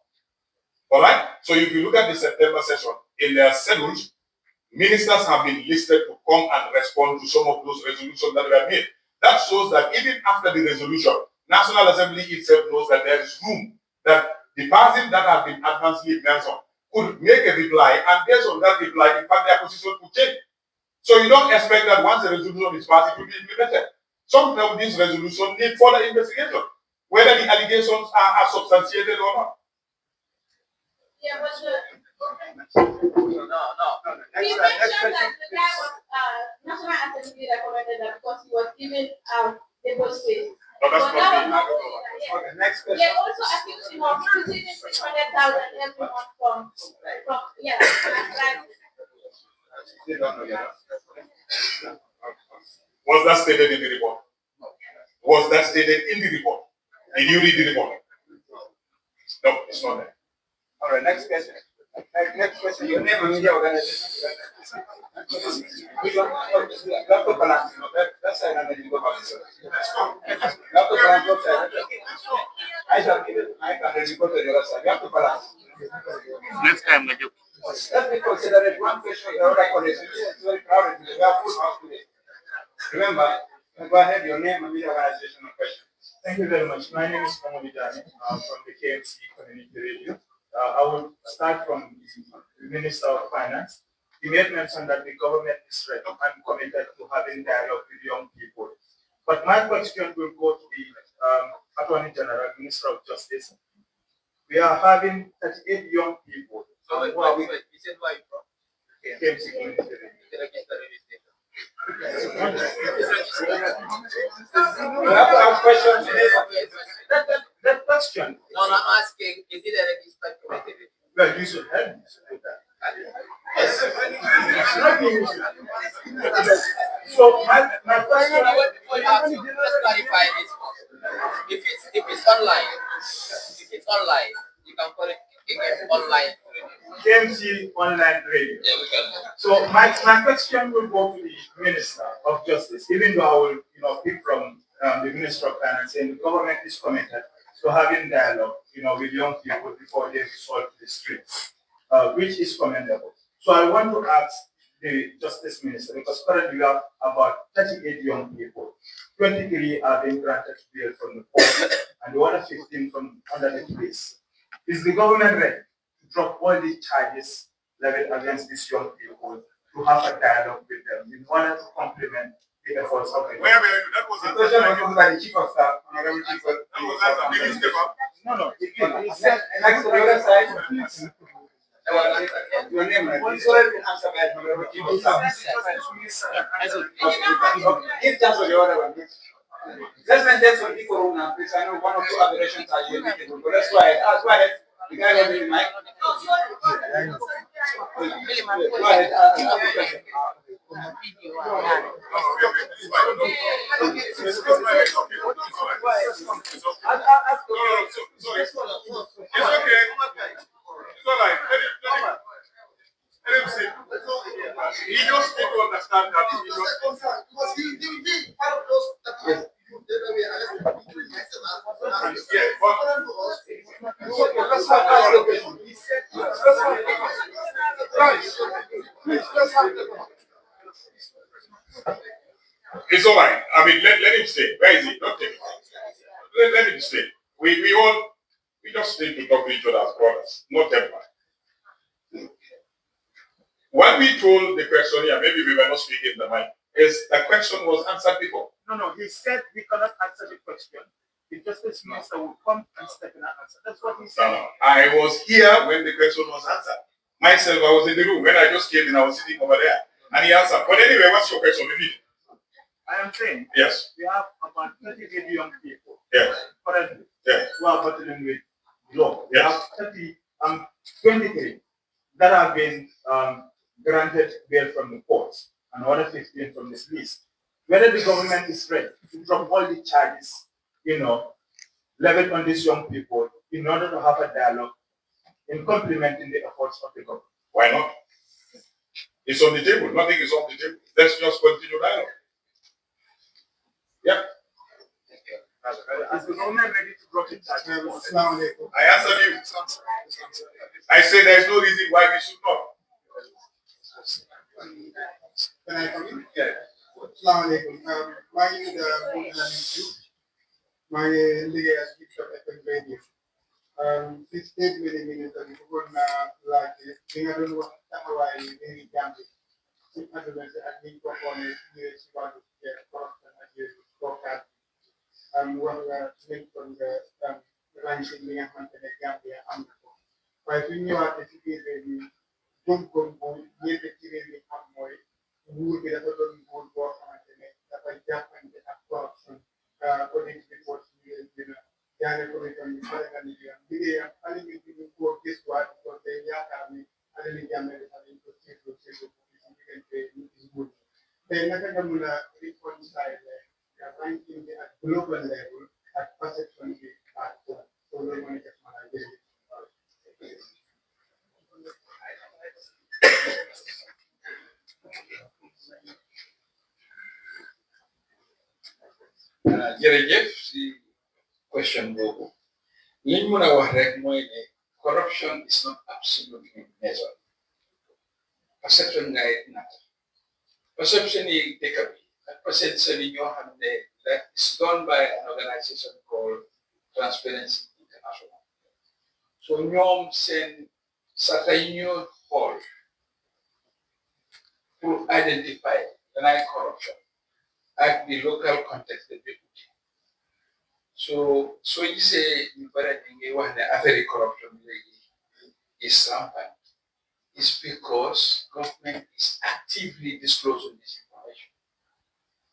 All right? So if you look at the September session, in their schedules, ministers have been listed to come and respond to some of those resolutions that were made. That shows that even after the resolution, National Assembly itself knows that there is room that the person that has been advancedly mentioned could make a reply, and based on that reply, in fact, their position could change. So you don't expect that once a resolution is passed, it will be implemented. Some of these resolutions need further investigation, whether the allegations are substantiated or not. Yeah, but no. We mentioned that the guy was National Assembly recommended that because he was given labor space. No, that's but not that the was not Okay, next question. They also accused him of receiving 600,000 every month from yeah, right. Was that stated in the report? Was that stated in the report? Did you read the report? No, it's not there. All right, next question. Next question. Your name and media organization. Laptop balance. That's another you go back. Laptop balance. I shall give it. I can report to the other side. Laptop balance. Next time, Major. Let me consider it one question in order connection. It's very crowded. We have full house today. Remember, go ahead, your name and media organization question. Thank you very much. My name is Momo Jani from the KMC Community Radio. I will start from the Minister of Finance. He made mention that the government is ready and committed to having dialogue with young people. But my question will go to the Attorney General, Minister of Justice. We are having 38 young people. So wait, you said where you from? KMC Community Radio. You have to ask questions. That question. No, I'm asking, is it a registered committee? Well, you should help me with that. Yes. So my question Let's clarify this first. If it's online, you can call it again online. KMC online radio. Yeah, we can. So my question will go to the Minister of Justice, even though I will, pick from the Minister of Finance, and the government is committed to having dialogue, with young people before they resort to the streets, which is commendable. So I want to ask the Justice Minister, because currently we have about 38 young people, 23 are being granted bail from the court, and the other 15 from under the police. Is the government ready to drop all the charges leveled against these young people, to have a dialogue with them in order to complement the efforts of the government? That was a question by the Chief of Staff, Honorable Chief of Staff. No, he said, Next to the other side, please. Your name, it's already been answered by Honorable Chief of Staff. Give chance for the other one. Let's maintain some decorum now, please. I know one or two aberrations are inevitable, but let's go ahead. Go ahead. The guy holding the mic. Go ahead. It's okay. It's all right. Let him sit. He just need to understand that he just. It's all right. I mean, let him stay. Where is he? Don't take it. Let him stay. We just need to talk to each other as brothers, not temper. When we told the question here, maybe we were not speaking the mic, is the question was answered before. No, he said we cannot answer the question. The Justice Minister will come and step in and answer. That's what he said. No. I was here when the question was answered. Myself, I was in the room. When I just came in, I was sitting over there. And he answered. But anyway, what's your question? I am saying, yes, we have about 38 young people currently who are battling with law. We yes. have 23 that have been granted bail from the courts, and another 15 from this list. Whether the government is ready to drop all the charges, leveled on these young people in order to have a dialogue in complementing the efforts of the government. Why not? It's on the table. Nothing is off the table. Let's just continue dialogue. Yeah. Is the government ready to drop it? I answered you. I say there is no reason why we should not. Can I come in? Yeah. Assalamu alaikum. My name is my leader is Bishop Epenbedi. This state with the minister, we would like we don't know what in Gambia. If I don't I think on a year's about to get corruption as you spoke at. One link from the ranching in Gambia. But we knew at the city, good, near the city, nguur gi dafa doon nguur boo xamante ne dafay jàppante ak corruption audit report yi dina jaane ko itam pare nga liggéeyam xale bi ñu ko gëstuwaat ko day yaakaar ni xale li jàmme dafa dañ ko seetlu ci diggante ñu ci nguur tey naka nga mën a reconcile ranking bi ak global level ak perception bi ak so loolu moo nekk mën a jëriñ jërëjëf si question boobu liñ mën a wax rek mooy ne corruption is not absolutely measured perception ngay nata perception yi dëkk bi ak perception yi ñoo xam ne that is done by an organization called Transparency International so ñoom seen sata yi ñoo xool pour identify danay corruption at the local context that they put in. So you say you better think affair corruption is rampant. It's because government is actively disclosing this information.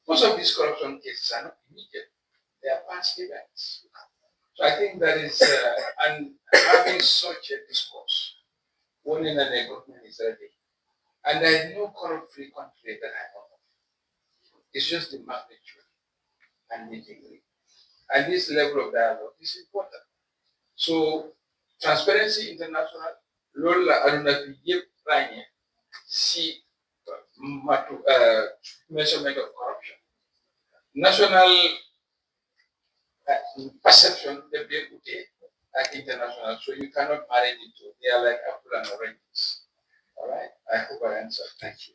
Most of these corruption cases are not immediate; they are past events. So I think that is and having such a discourse, only that the government is ready, and there is no corrupt-free country that I know of. It's just the magnitude and the degree. And this level of dialogue is important. So Transparency International loolu la aduna bi yëpp ràññee si measurement of corruption national perception def dee utee ak international so you cannot marry the two they are like apple and oranges all right I hope I answered thank you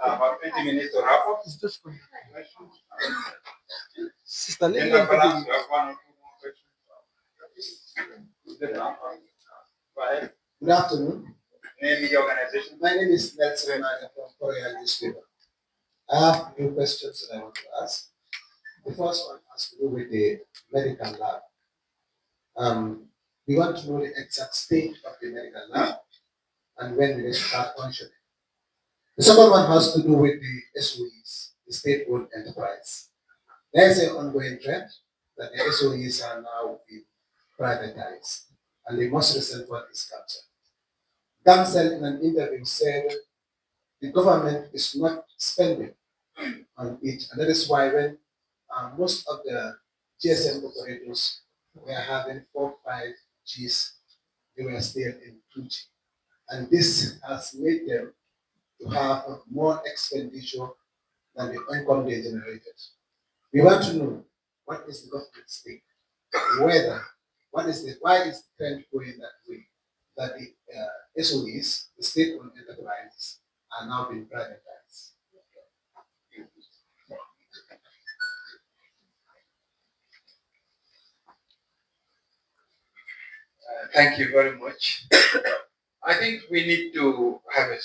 about 20 minutes to wrap up. Is this for Sister Lady? You have one or two more questions. Good afternoon. Name the organization. My name is Nelson Renata from Korea newspaper. I have two questions that I want to ask. The first one has to do with the medical lab. We want to know the exact state of the medical lab and when will it start functioning. The second one has to do with the SOEs, the state-owned enterprise. There is an ongoing trend that the SOEs are now being privatized, and the most recent one is cancer. Gamcell in an interview said the government is not spending on it, and that is why when most of the GSM operators were having 4, 5Gs, they were still in 2G. And this has made them to have more expenditure than the income they generated. We want to know what is the government's stake, whether why is the trend going that way, that the SOEs, the state-owned enterprises, are now being privatized. Thank you very much. I think we need to have a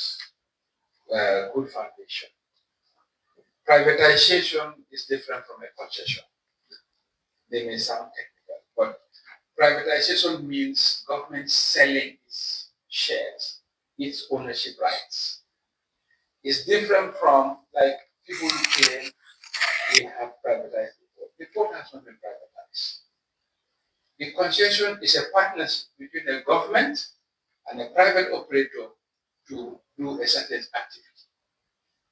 good foundation. Privatization is different from a concession. They may sound technical, but privatization means government selling its shares, its ownership rights. It's different from like people who claim we have privatized the port. The port has not been privatized. The concession is a partnership between the government and a private operator to do a certain activity.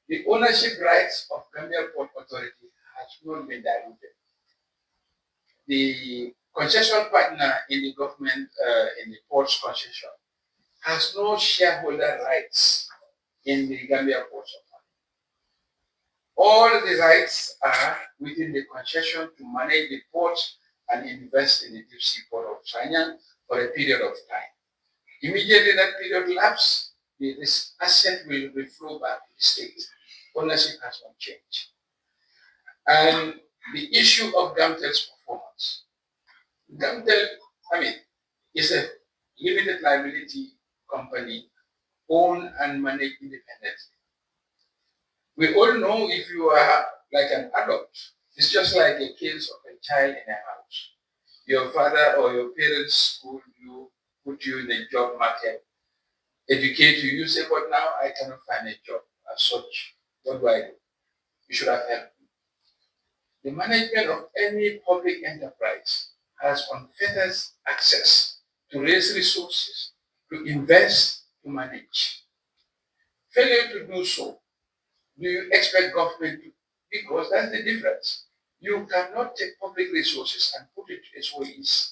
The ownership rights of Gambia Port Authority has not been diluted. The concession partner in the government, in the port's concession, has no shareholder rights in the Gambia Port Authority. All the rights are within the concession to manage the port and invest in the deep sea port of China for a period of time. Immediately that period lapses, this asset will flow back to the state. Ownership has not changed. And the issue of Gamtel's performance. Gamtel, is a limited liability company owned and managed independently. We all know if you are like an adult, it's just like a case of a child in a house. Your father or your parents school you, put you in a job market, educate you, you say, but now I cannot find a job as such. What do I do? You should have helped me. The management of any public enterprise has unfettered access to raise resources, to invest, to manage. Failure to do so, do you expect government to? Because that's the difference. You cannot take public resources and put it to SOEs.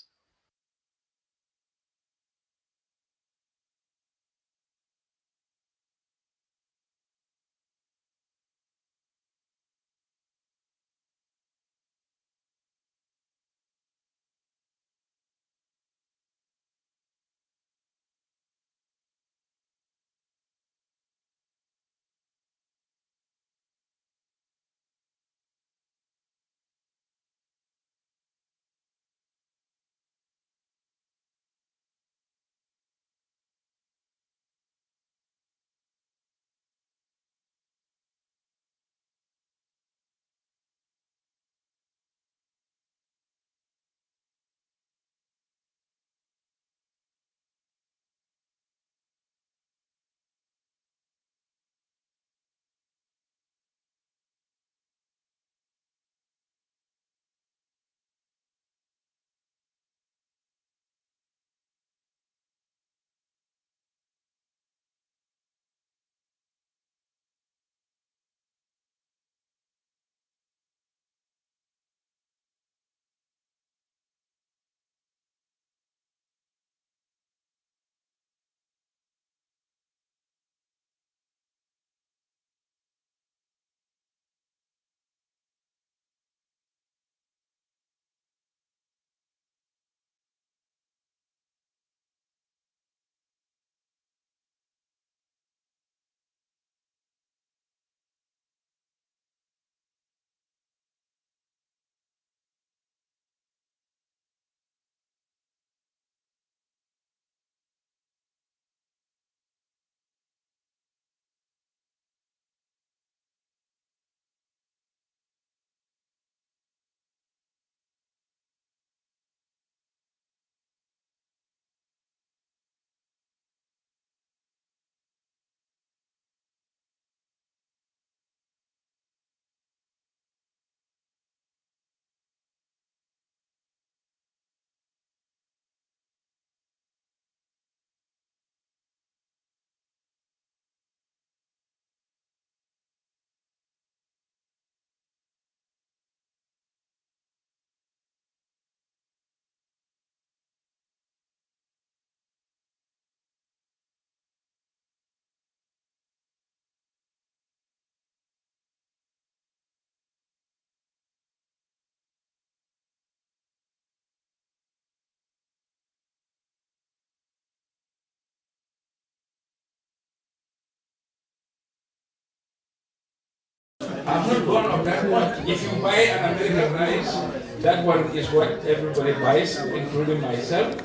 I'm not one of that one. If you buy an American rice, that one is what everybody buys, including myself.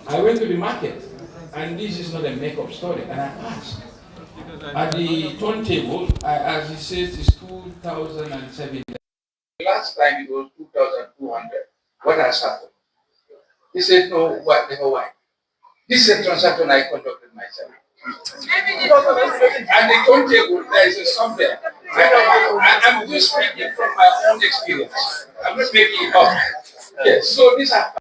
I went to the market, and this is not a make-up story, and I asked. At the turntable, as he says, it's 2007. Last time it was 2,200. What has happened? He said, no, what, never mind. This is a transaction I conducted myself. And the turntable, there is a somewhere. I'm just speaking from my own experience. I'm not making it up. Yes, so these are.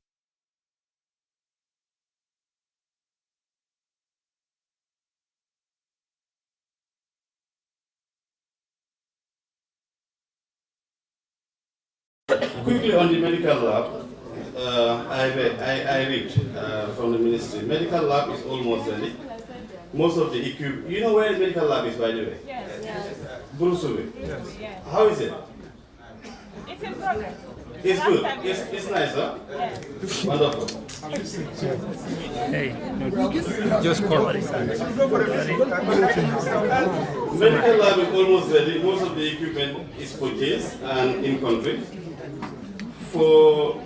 Quickly on the medical lab, I read from the ministry. Medical lab is almost ready. Most of the equipment. You know where the medical lab is, by the way? Yes. Brusuwe. Yes. How is it? It's in progress. It's good. It's nice, huh? Yes. Wonderful. Hey, just call it. Medical lab is almost ready. Most of the equipment is purchased and in country. For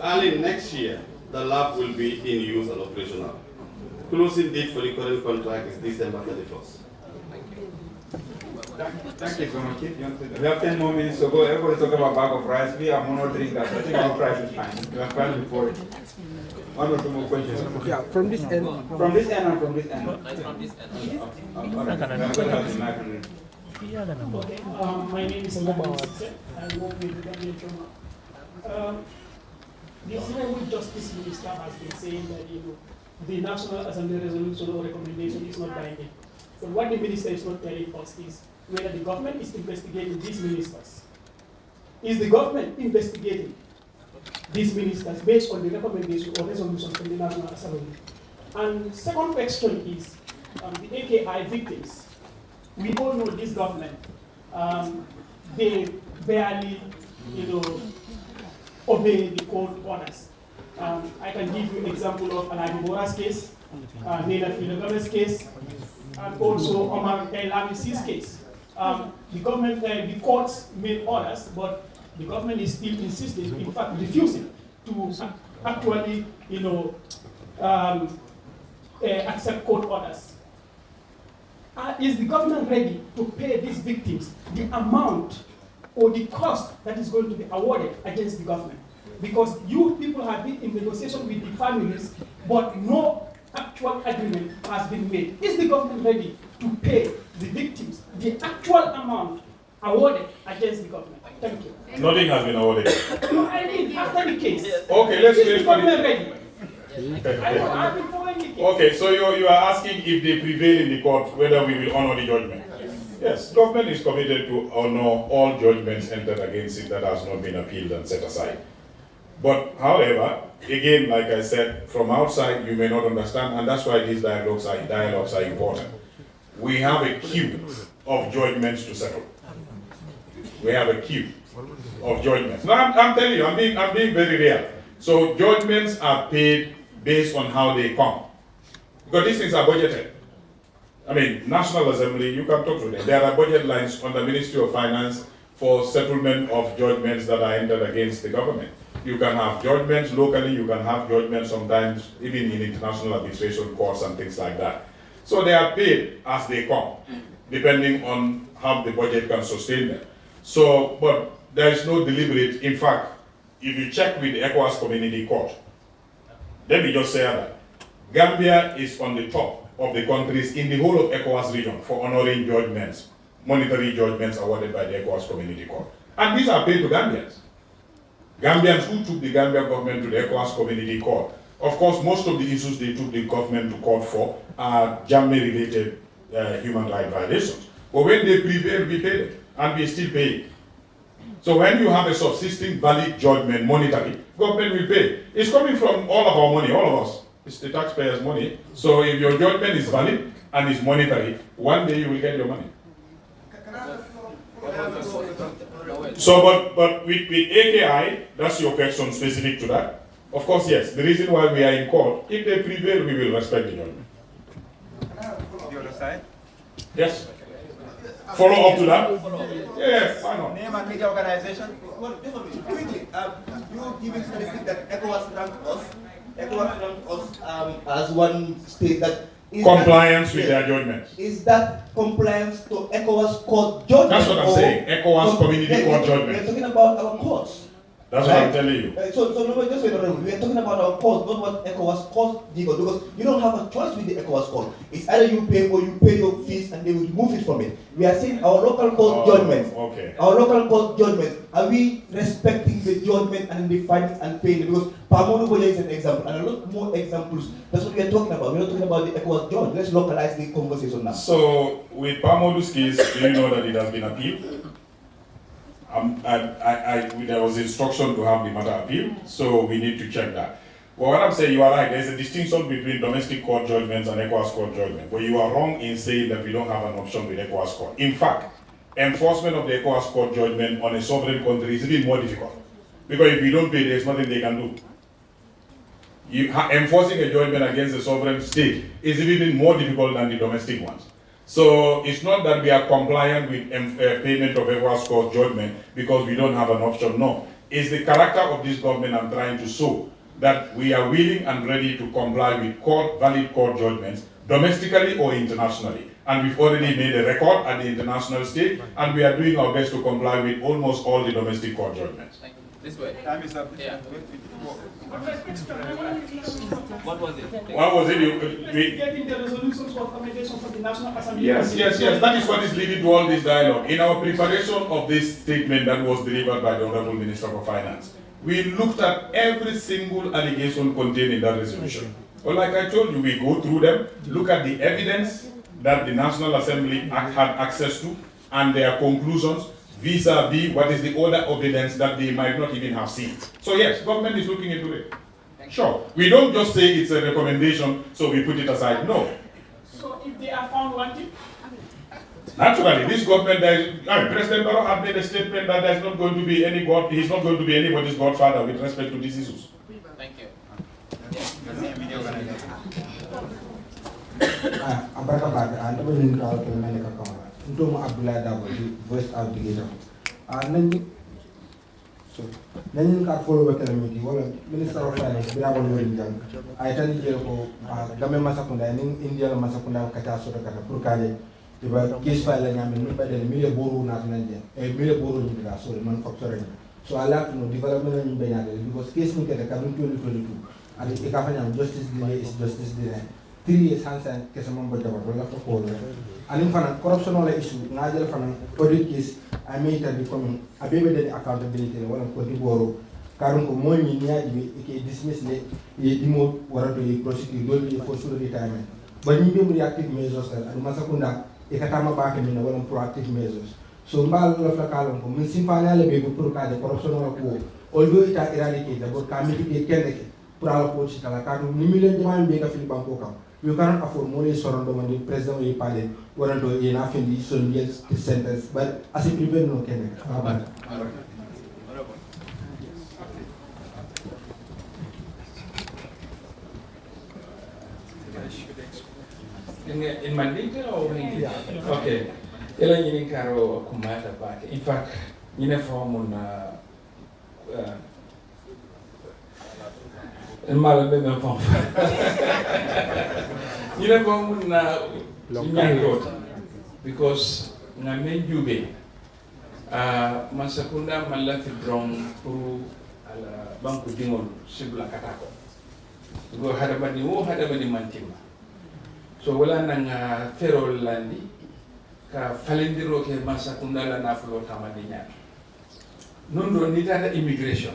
early next year, the lab will be in use and operational. Closing date for the current contract is December 31st. Thank you so much. We have 10 more minutes to go. Everybody talk about bag of rice. We are monitoring that. I think our price is fine. We are fine before it. One or two more questions. Yeah, from this end. From this end and from this end. From this end. My name is Mohammed. I work with the Gambia. The Honorable Justice Minister has been saying that the National Assembly resolution or recommendation is not binding. But what the minister is not telling us is whether the government is investigating these ministers. Is the government investigating these ministers based on the recommendation or resolution from the National Assembly? And second question is the AKI victims. We all know this government, they barely, obey the court orders. I can give you an example of Alhaji Bora's case, Nena Filogama's case, and also Omar Lamis's case. The government, the courts made orders, but the government is still insisting, in fact, refusing to actually, accept court orders. Is the government ready to pay these victims the amount or the cost that is going to be awarded against the government? Because you people have been in negotiation with the families, but no actual agreement has been made. Is the government ready to pay the victims the actual amount awarded against the government? Thank you. Nothing has been awarded. No, I mean, after the case. Okay, let's Is the government ready? I've been following the case. Okay, so you are asking if they prevail in the court, whether we will honor the judgment. Yes, government is committed to honor all judgments entered against it that has not been appealed and set aside. But however, again, like I said, from outside you may not understand, and that's why these dialogues are important. We have a queue of judgments to settle. We have a queue of judgments. No, I'm telling you, I'm being very real. So judgments are paid based on how they come. Because these things are budgeted. I mean, National Assembly, you can talk to them. There are budget lines on the Ministry of Finance for settlement of judgments that are entered against the government. You can have judgments locally, you can have judgments sometimes even in international arbitration courts and things like that. So they are paid as they come, depending on how the budget can sustain them. So, but there is no deliberate, in fact, if you check with the ECOWAS Community Court, let me just say that Gambia is on the top of the countries in the whole of ECOWAS region for honoring judgments, monetary judgments awarded by the ECOWAS Community Court. And these are paid to Gambians. Gambians who took the Gambia government to the ECOWAS Community Court. Of course, most of the issues they took the government to court for are Jammeh-related human rights violations. But when they prevail, we pay them, and we still pay. So when you have a subsisting valid judgment, monetary, government will pay. It's coming from all of our money, all of us. It's the taxpayers' money. So if your judgment is valid and is monetary, one day you will get your money. So, but with AKI, that's your question specific to that. Of course, yes. The reason why we are in court, if they prevail, we will respect the judgment. The other side? Yes. follow up to that? Yes, why not? Name and media organization. Well, quickly, you giving statistics that ECOWAS ranked us as one state that is compliance with their judgments. Is that compliance to ECOWAS court judgment? That's what I'm saying. ECOWAS community court judgment. We're talking about our courts. That's what I'm telling you. So no, just wait a minute. We're talking about our courts, not what ECOWAS court did, because you don't have a choice with the ECOWAS court. It's either you pay or you pay your fees and they will remove it from it. We are saying our local court judgments. Okay. Our local court judgments. Are we respecting the judgment and the findings and paying it? Because Pamono Boya is an example, and a lot more examples. That's what we are talking about. We're not talking about the ECOWAS judge. Let's localize the conversation now. So with Pamodu's case, do you know that it has been appealed? There was instruction to have the matter appealed, so we need to check that. Well, what I'm saying, you are right. There's a distinction between domestic court judgments and ECOWAS court judgment. But you are wrong in saying that we don't have an option with ECOWAS court. In fact, enforcement of the ECOWAS court judgment on a sovereign country is even more difficult. Because if you don't pay, there's nothing they can do. Enforcing a judgment against a sovereign state is even more difficult than the domestic ones. So it's not that we are compliant with payment of ECOWAS court judgment because we don't have an option. No, it's the character of this government I'm trying to show that we are willing and ready to comply with valid court judgments, domestically or internationally. And we've already made a record at the international stage, and we are doing our best to comply with almost all the domestic court judgments. This way. Time is up. Yeah. What was it? What was it? Getting the resolutions or recommendations from the National Assembly. Yes. That is what is leading to all this dialogue. In our preparation of this statement that was delivered by the Honorable Minister for Finance, we looked at every single allegation contained in that resolution. Well, like I told you, we go through them, look at the evidence that the National Assembly had access to, and their conclusions, vis-a-vis what is the other evidence that they might not even have seen. So yes, government is looking into it. Sure. We don't just say it's a recommendation, so we put it aside. No. So if they are found wanting? Naturally, this government, President Barrow had made a statement that there's not going to be any God, he's not going to be anybody's godfather with respect to these issues. Thank you. Nañu ka follow ba kala miti wala minister of finance bila wala wala jang ay tan jël ko game masakunda ni india la masakunda ka ta so daga pour kale tiba case file la ñame ni ba del milieu boru na tan je e milieu boru ni da so man factory so ala to no development ni be ñade because case ni ka 2022 ali e ka fa ñam justice delay is justice delay 3 years hansan kese mom ba jabar wala ko ko ani fana corruption wala issue na jël fana audit case I made a becoming a baby the accountability wala ko di boro karun ko mo ni nyaaji be ke dismiss le e dimo wara to e prosecute dol e for sure retirement ba ni be reactive measures and masakunda e katama ba ke min wala proactive measures so mbal la fa kalon ko min simpana le be pour ka de corruption wala ko although ita eradicate da ko ka mitigate kende pour ala ko ci kala kadu ni mi len jama be ka fili banko kam you cannot afford more sorondo man the president will pay one to enough in the years sentence but as a prevent no can in Mandinka or in India? Okay. Ela nyini karo kumata pake. In fact, nyine formun mal be me fam you know go na nyangro because na menjube masakunda malati drone pour ala banku dingol sibla katako go hada bani mantima so wala nanga ferol landi ka falendiro ke masakunda la nafulo tamadi nya non do ni tata immigration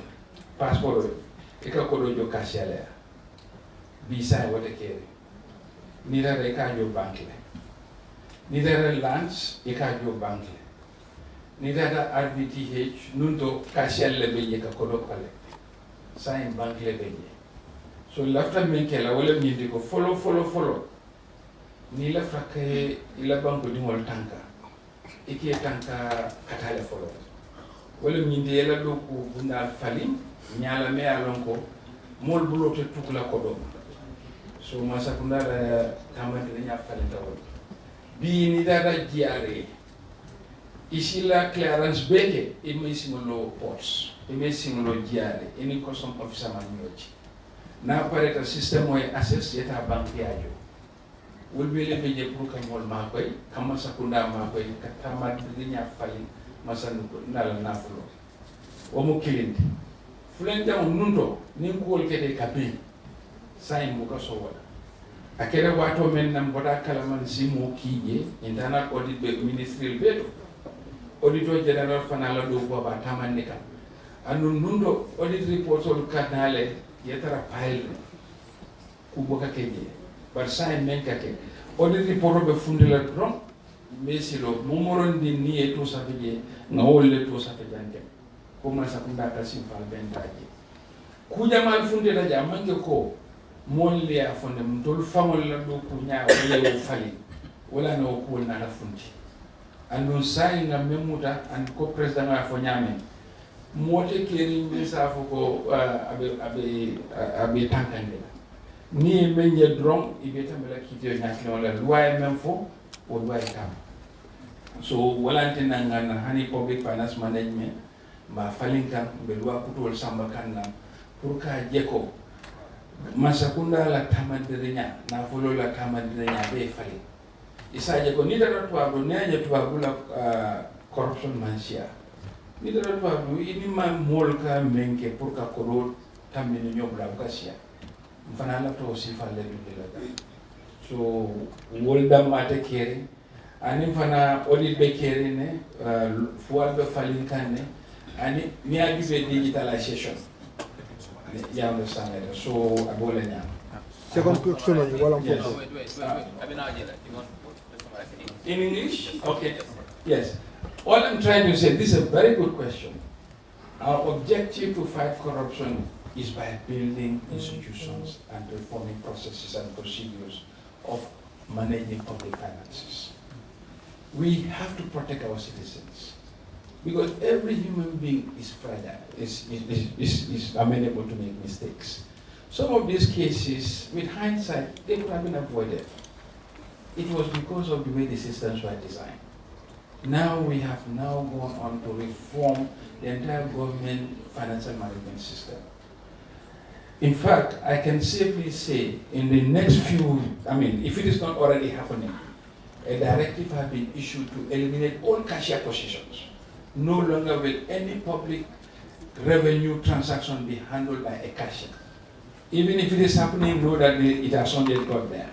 passport ika kodo jo kasiale visa wote kere ni dara ika jo bank le ni dara lunch ika jo bank le ni dara RBTH nundo kasiale be ka kodo kale sign bank le be so lafta men kala wala nyindi ko follow ni la frakke ila banko di mol tanka iki tanka katale follow wala nyindi yela do ko bunda falim nyala me alonko mol bulote tukula kodo so masakunda la tamande nya falenta wol bi ni dada jiare Ici la clearance beke ime singolo ports, ime singolo giare, ini custom officer manyoji. Na pareta system moy access yeta banque ajo. Will be living a broken wall makway, Kamasakunda makway, Katamadinya fali, Masan Nala Nafulo. Omo kilindi. Fulenta unundo, Ninkuol kete kapi, Sain Mukasowa. Akere wato men namboda kalaman simu kije, internal audit ministerial beto. Auditor General Fanala do Baba Tamanika. And Nundo audit reports on Kanale, Yetara Pile, Kuboka Keji. But sign Menkake. Audit report of a fundula drum, Mesilo, Momoron di Nie to Savage, Naole to Savajante, Kuma Sakundaka Simple Bentaji. Kujamal Fundela Jamanko, Molia from the Mutol Famola do Punya, Wale Fali, Wala no Pul Nana Funti. And on signing a memuta and co-president of Fonyame, Mote clearing Misafoko Abe Tankande. Ni menye drone ibeta mela kitio nyakinola loi memfo or loi kam. So walantina ngana hani public finance management ma falinka belua kutu samba kanna purka jeko masakunda la tamadirinya na folo la tamadirinya be fali. Isa jeko ni dara tuabu neje tuabu la corruption mansia. Ni dara tuabu ini ma molka menke purka korot tamini nyobla ukasia. Fanala to si falle dundela. So woldam ate keri ani fana audit be keri ne fual be falin kanne ani mi agibe digitalization. You understand that? So abole nya. Second question on wala mfoko. In English? Okay. Yes. All I'm trying to say, this is a very good question. Our objective to fight corruption is by building institutions and reforming processes and procedures of managing public finances. We have to protect our citizens because every human being is fragile, is amenable to make mistakes. Some of these cases, with hindsight, they could have been avoided. It was because of the way the systems were designed. Now we have gone on to reform the entire government financial management system. In fact, I can safely say in the next few, if it is not already happening, a directive has been issued to eliminate all cashier positions. No longer will any public revenue transaction be handled by a cashier. Even if it is happening, know that it has not yet got there.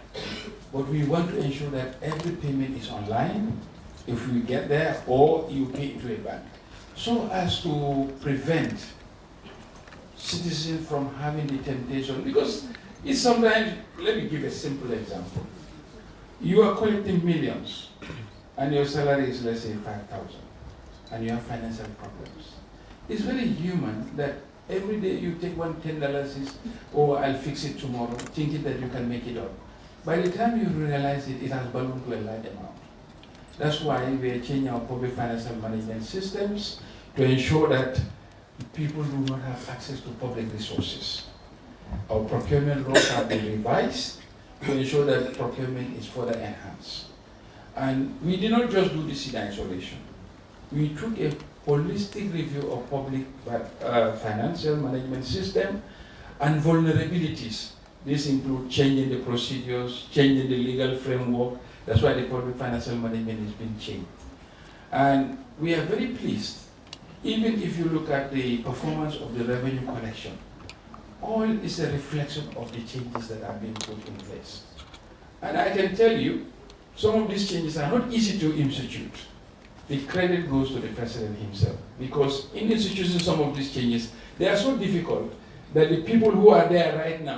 But we want to ensure that every payment is online, if we get there, or you pay into a bank, so as to prevent citizens from having the temptation, because it's sometimes, let me give a simple example. You are collecting millions, and your salary is, let's say, 5,000, and you have financial problems. It's very human that every day you take one $10, I'll fix it tomorrow, thinking that you can make it up. By the time you realize it, it has ballooned to a large amount. That's why we are changing our public financial management systems to ensure that people do not have access to public resources. Our procurement laws have been revised to ensure that procurement is further enhanced. And we did not just do this in isolation. We took a holistic review of public financial management system and vulnerabilities. This includes changing the procedures, changing the legal framework. That's why the public financial management has been changed. And we are very pleased, even if you look at the performance of the revenue collection, all is a reflection of the changes that have been put in place. And I can tell you, some of these changes are not easy to institute. The credit goes to the president himself, because in instituting some of these changes, they are so difficult that the people who are there right now